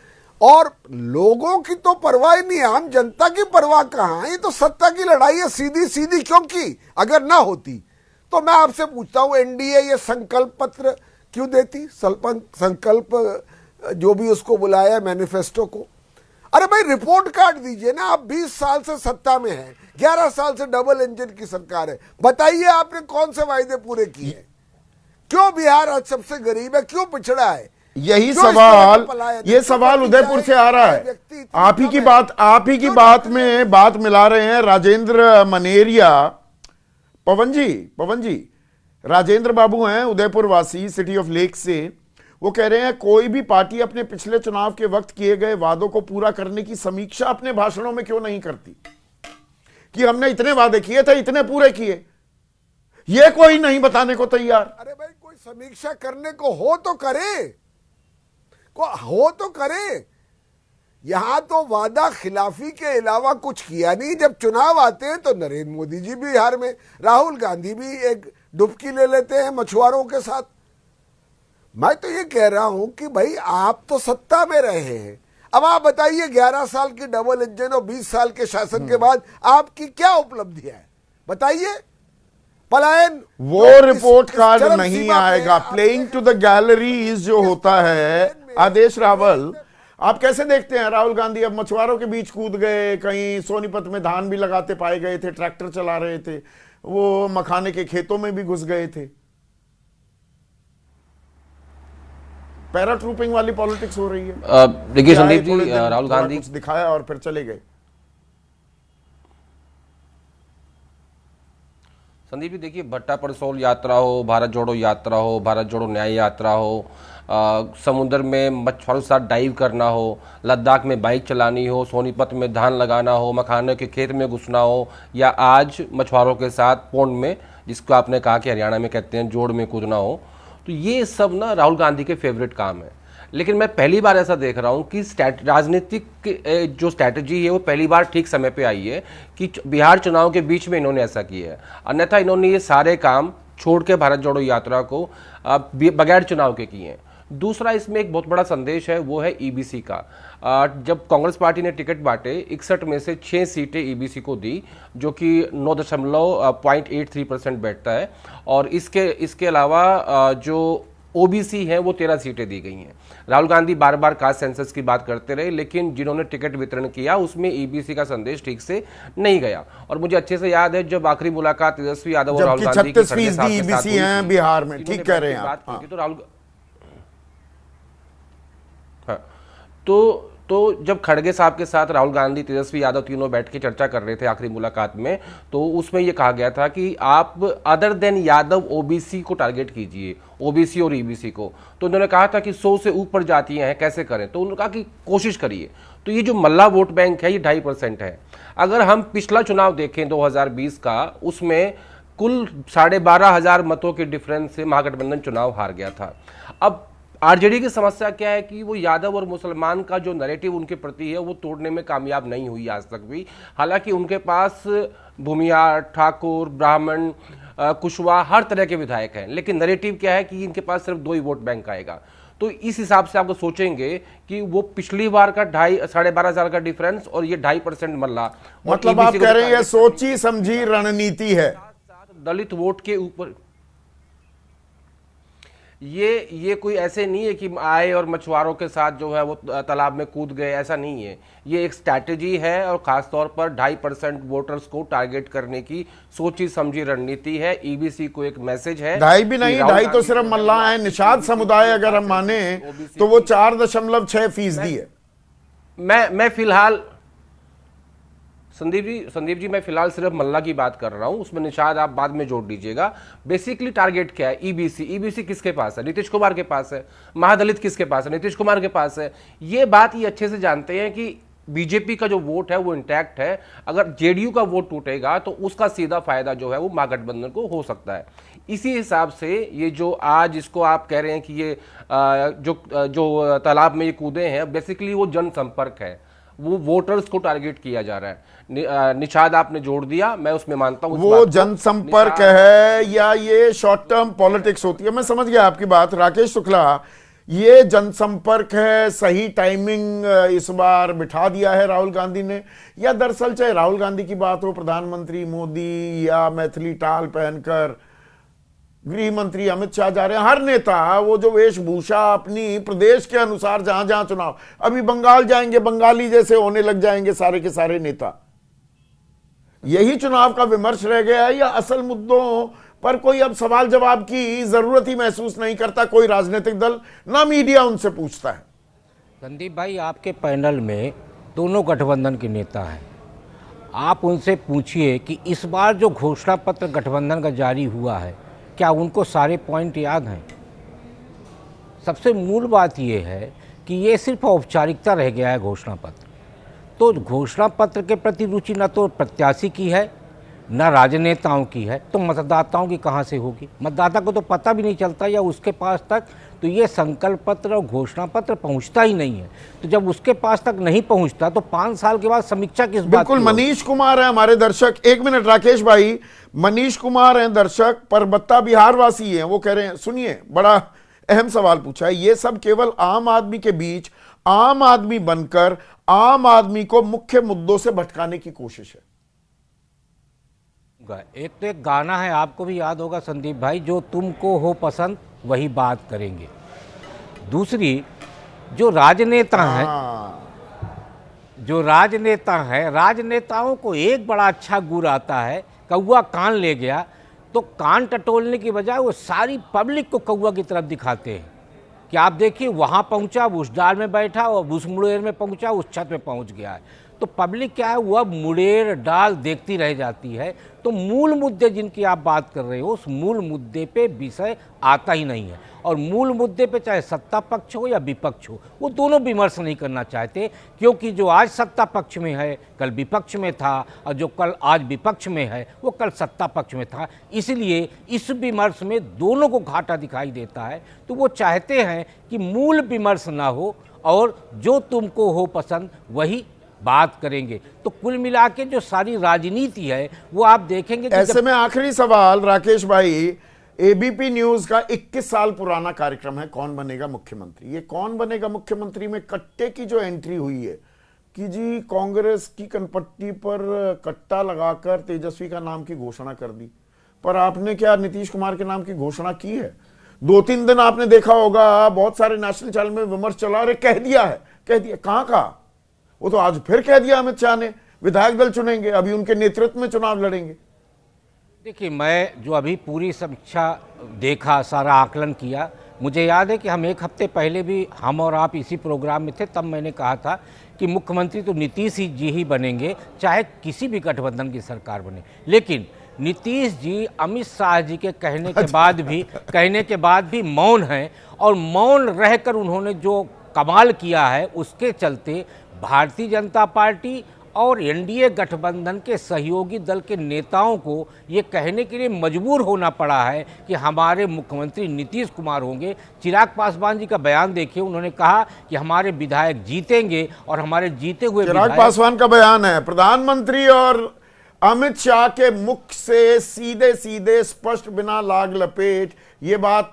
S9: और लोगों की तो परवाह ही नहीं है। हम जनता की परवाह कहां है? ये तो सत्ता की लड़ाई है सीधी सीधी। क्योंकि अगर ना होती तो मैं आपसे पूछता हूं, एनडीए ये संकल्प पत्र क्यों देती? संकल्प जो भी उसको बुलाया मैनिफेस्टो को, अरे भाई रिपोर्ट कार्ड दीजिए ना। आप 20 साल से सत्ता में हैं, 11 साल से डबल इंजन की सरकार है, बताइए आपने कौन से वायदे पूरे किए? क्यों बिहार आज सबसे गरीब है? क्यों पिछड़ा है?
S2: यही सवाल, ये सवाल उदयपुर से आ रहा है। आप ही की बात में बात मिला रहे हैं राजेंद्र मनेरिया। पवन जी राजेंद्र बाबू हैं, उदयपुर वासी, सिटी ऑफ लेक से। वो कह रहे हैं कोई भी पार्टी अपने पिछले चुनाव के वक्त किए गए वादों को पूरा करने की समीक्षा अपने भाषणों में क्यों नहीं करती कि हमने इतने वादे किए थे, इतने पूरे किए? ये कोई नहीं बताने को तैयार।
S9: अरे भाई कोई समीक्षा करने को हो तो करे, यहां तो वादा खिलाफी के अलावा कुछ किया नहीं। जब चुनाव आते हैं तो नरेंद्र मोदी जी भी बिहार में, राहुल गांधी भी एक डुबकी ले लेते हैं मछुआरों के साथ। मैं तो ये कह रहा हूं कि भाई आप तो सत्ता में रहे हैं, अब आप बताइए 11 साल की डबल इंजन और 20 साल के शासन के बाद आपकी क्या उपलब्धियां है? बताइए। पलायन
S2: वो रिपोर्ट कार्ड नहीं आएगा। प्लेइंग टू द गैलरीज जो होता है। आदेश रावल, आप कैसे देखते हैं? राहुल गांधी अब मछुआरों के बीच कूद गए, कहीं सोनीपत में धान भी लगाते पाए गए थे, ट्रैक्टर चला रहे थे, वो मखाने के खेतों में भी घुस गए थे। पैराट्रूपिंग वाली पॉलिटिक्स हो रही है।
S10: देखिए संदीप जी, राहुल गांधी
S2: कुछ दिखाया और फिर चले गए।
S10: संदीप जी देखिए, भट्टा परसोल यात्रा हो, भारत जोड़ो यात्रा हो, भारत जोड़ो न्याय यात्रा हो, समुद्र में मछुआरों के साथ डाइव करना हो, लद्दाख में बाइक चलानी हो, सोनीपत में धान लगाना हो, मखाने के खेत में घुसना हो, या आज मछुआरों के साथ पोंड में, जिसको आपने कहा कि हरियाणा में कहते हैं, जोड़ में कूदना हो, तो ये सब ना राहुल गांधी के फेवरेट काम है। लेकिन मैं पहली बार ऐसा देख रहा हूं कि राजनीतिक जो स्ट्रैटेजी है वो पहली बार ठीक समय पे आई है कि बिहार चुनाव के बीच में इन्होंने ऐसा किया है। अन्यथा इन्होंने ये सारे काम छोड़ के भारत जोड़ो यात्रा को बगैर चुनाव के किए हैं। दूसरा इसमें एक बहुत बड़ा संदेश है, वो है ईबीसी का। जब कांग्रेस पार्टी ने टिकट बांटे, 61 में से 6 सीटें ईबीसी को दी, जो कि 9.83% बैठता है, और इसके अलावा जो ओबीसी हैं वो 13 सीटें दी गई हैं। राहुल गांधी बार बार कास्ट सेंसस की बात करते रहे, लेकिन जिन्होंने टिकट वितरण किया उसमें ईबीसी का संदेश ठीक से नहीं गया। और मुझे अच्छे से याद है जब आखिरी मुलाकात तेजस्वी यादव और राहुल गांधी की
S2: ईबीसी हैं बिहार में, ठीक कह रहे हैं
S10: बात
S2: आप।
S10: की तो राहुल तो जब खड़गे साहब के साथ राहुल गांधी, तेजस्वी यादव तीनों बैठ के चर्चा कर रहे थे आखिरी मुलाकात में, तो उसमें यह कहा गया था कि आप अदर देन यादव ओबीसी को टारगेट कीजिए, ओबीसी और ईबीसी को। तो उन्होंने कहा था कि 100 से ऊपर जातियां हैं, कैसे करें? तो उन्होंने कहा कि कोशिश करिए। तो ये जो मल्ला वोट बैंक है ये 2.5% है। अगर हम पिछला चुनाव देखें 2020 का, उसमें कुल 12,500 मतों के डिफरेंस से महागठबंधन चुनाव हार गया था। अब आरजेडी की समस्या क्या है कि वो यादव और मुसलमान का जो नैरेटिव उनके प्रति है वो तोड़ने में कामयाब नहीं हुई आज तक भी। हालांकि उनके पास भूमियार, ठाकुर, ब्राह्मण, कुशवाहा हर तरह के विधायक हैं, लेकिन नैरेटिव क्या है कि इनके पास सिर्फ 2 ही वोट बैंक आएगा। तो इस हिसाब से आपको सोचेंगे कि वो पिछली बार का 12,500 का डिफरेंस और ये 2.5% मल्ला,
S2: मतलब आप कह रहे हैं सोची समझी रणनीति है।
S10: दलित वोट के ऊपर ये कोई ऐसे नहीं है कि आए और मछुआरों के साथ जो है वो तालाब में कूद गए, ऐसा नहीं है। ये एक स्ट्रैटेजी है और खासतौर पर 2.5% वोटर्स को टारगेट करने की सोची समझी रणनीति है। ईबीसी को एक मैसेज है।
S2: 2.5 भी नहीं, 2.5 तो सिर्फ मल्ला है। निषाद समुदाय अगर हम माने तो वो 4.6% है।
S10: मैं फिलहाल संदीप जी मैं फिलहाल सिर्फ मल्ला की बात कर रहा हूं, उसमें निषाद आप बाद में जोड़ दीजिएगा। बेसिकली टारगेट क्या है? ईबीसी किसके पास है? नीतीश कुमार के पास है। महादलित किसके पास है? नीतीश कुमार के पास है। ये बात ये अच्छे से जानते हैं कि बीजेपी का जो वोट है वो इंटैक्ट है। अगर जेडीयू का वोट टूटेगा तो उसका सीधा फायदा जो है वो महागठबंधन को हो सकता है। इसी हिसाब से ये जो आज इसको आप कह रहे हैं कि ये जो तालाब में ये कूदे हैं, बेसिकली वो जनसंपर्क है, वो वोटर्स को टारगेट किया जा रहा है। निषाद आपने जोड़ दिया, मैं उसमें मानता हूं
S2: वो जनसंपर्क है या ये शॉर्ट टर्म पॉलिटिक्स होती है, मैं समझ गया आपकी बात राकेश शुक्ला। ये जनसंपर्क है, सही टाइमिंग इस बार बिठा दिया है राहुल गांधी ने, या दरअसल चाहे राहुल गांधी की बात हो, प्रधानमंत्री मोदी या मैथिली टाल पहनकर गृह मंत्री अमित शाह जा रहे हैं, हर नेता वो जो वेशभूषा अपनी प्रदेश के अनुसार जहां जहां चुनाव, अभी बंगाल जाएंगे बंगाली जैसे होने लग जाएंगे सारे के सारे नेता। यही चुनाव का विमर्श रह गया है या असल मुद्दों पर कोई अब सवाल जवाब की जरूरत ही महसूस नहीं करता कोई राजनीतिक दल, ना मीडिया उनसे पूछता है?
S11: संदीप भाई, आपके पैनल में दोनों गठबंधन के नेता हैं, आप उनसे पूछिए कि इस बार जो घोषणा पत्र गठबंधन का जारी हुआ है, क्या उनको सारे पॉइंट याद हैं? सबसे मूल बात यह है कि ये सिर्फ औपचारिकता रह गया है घोषणा पत्र। तो घोषणा पत्र के प्रति रुचि न तो प्रत्याशी की है न राजनेताओं की है, तो मतदाताओं की कहाँ से होगी? मतदाता को तो पता भी नहीं चलता या उसके पास तक तो ये संकल्प पत्र और घोषणा पत्र पहुंचता ही नहीं है। तो जब उसके पास तक नहीं पहुंचता तो 5 साल के बाद समीक्षा किस बात की?
S2: बिल्कुल, मनीष कुमार है हमारे दर्शक, एक मिनट राकेश भाई, मनीष कुमार हैं दर्शक, परबत्ता बिहार वासी हैं, वो कह रहे हैं, सुनिए बड़ा अहम सवाल पूछा है, ये सब केवल आम आदमी के बीच आम आदमी बनकर आम आदमी को मुख्य मुद्दों से भटकाने की कोशिश है।
S11: एक तो एक गाना है, आपको भी याद होगा संदीप भाई, जो तुमको हो पसंद वही बात करेंगे। दूसरी, जो राजनेता हैं, जो राजनेता है, राजनेताओं को एक बड़ा अच्छा गुण आता है, कौवा कान ले गया तो कान टटोलने की बजाय वो सारी पब्लिक को कौवा की तरफ दिखाते हैं कि आप देखिए वहाँ पहुँचा, उस डाल में बैठा, और उस मुड़ेर में पहुँचा, उस छत में पहुँच गया है। तो पब्लिक क्या है, वह मुड़ेर डाल देखती रह जाती है। तो मूल मुद्दे जिनकी आप बात कर रहे हो, उस मूल मुद्दे पे विषय आता ही नहीं है। और मूल मुद्दे पे चाहे सत्ता पक्ष हो या विपक्ष हो, वो दोनों विमर्श नहीं करना चाहते, क्योंकि जो आज सत्ता पक्ष में है कल विपक्ष में था, और जो कल आज विपक्ष में है वो कल सत्ता पक्ष में था। इसलिए इस विमर्श में दोनों को घाटा दिखाई देता है। तो वो चाहते हैं कि मूल विमर्श ना हो और जो तुमको हो पसंद वही बात करेंगे। तो कुल मिला के जो सारी राजनीति है वो आप देखेंगे।
S2: ऐसे में आखिरी सवाल राकेश भाई, एबीपी न्यूज का 21 साल पुराना कार्यक्रम है कौन बनेगा मुख्यमंत्री। ये कौन बनेगा मुख्यमंत्री में कट्टे की जो एंट्री हुई है कि जी कांग्रेस की कनपट्टी पर कट्टा लगाकर तेजस्वी का नाम की घोषणा कर दी, पर आपने क्या नीतीश कुमार के नाम की घोषणा की है? 2-3 दिन आपने देखा होगा बहुत सारे नेशनल चैनल में विमर्श चला, अरे कह दिया है, कह दिया, कहां का? वो तो आज फिर कह दिया अमित शाह ने विधायक दल चुनेंगे, अभी उनके नेतृत्व में चुनाव लड़ेंगे।
S11: देखिए, मैं जो अभी पूरी समीक्षा देखा, सारा आकलन किया, मुझे याद है कि हम 1 हफ्ते पहले भी हम और आप इसी प्रोग्राम में थे, तब मैंने कहा था कि मुख्यमंत्री तो नीतीश जी ही बनेंगे, चाहे किसी भी गठबंधन की सरकार बने। लेकिन नीतीश जी अमित शाह जी के कहने के बाद भी मौन हैं, और मौन रहकर उन्होंने जो कमाल किया है उसके चलते भारतीय जनता पार्टी और एनडीए गठबंधन के सहयोगी दल के नेताओं को ये कहने के लिए मजबूर होना पड़ा है कि हमारे मुख्यमंत्री नीतीश कुमार होंगे। चिराग पासवान जी का बयान देखिए, उन्होंने कहा कि हमारे विधायक जीतेंगे, और हमारे जीते हुए
S2: चिराग पासवान का बयान है, प्रधानमंत्री और अमित शाह के मुख से सीधे सीधे स्पष्ट बिना लाग लपेट ये बात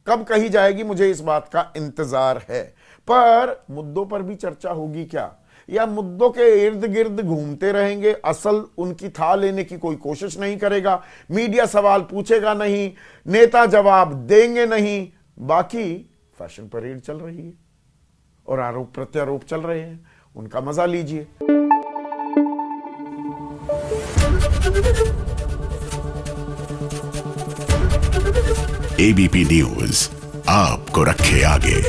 S2: कब कही जाएगी, मुझे इस बात का इंतजार है। पर मुद्दों पर भी चर्चा होगी क्या, या मुद्दों के इर्द गिर्द घूमते रहेंगे, असल उनकी था लेने की कोई कोशिश नहीं करेगा, मीडिया सवाल पूछेगा नहीं, नेता जवाब देंगे नहीं, बाकी फैशन परेड चल रही है और आरोप प्रत्यारोप चल रहे हैं, उनका मजा लीजिए।
S1: एबीपी न्यूज आपको रखे आगे।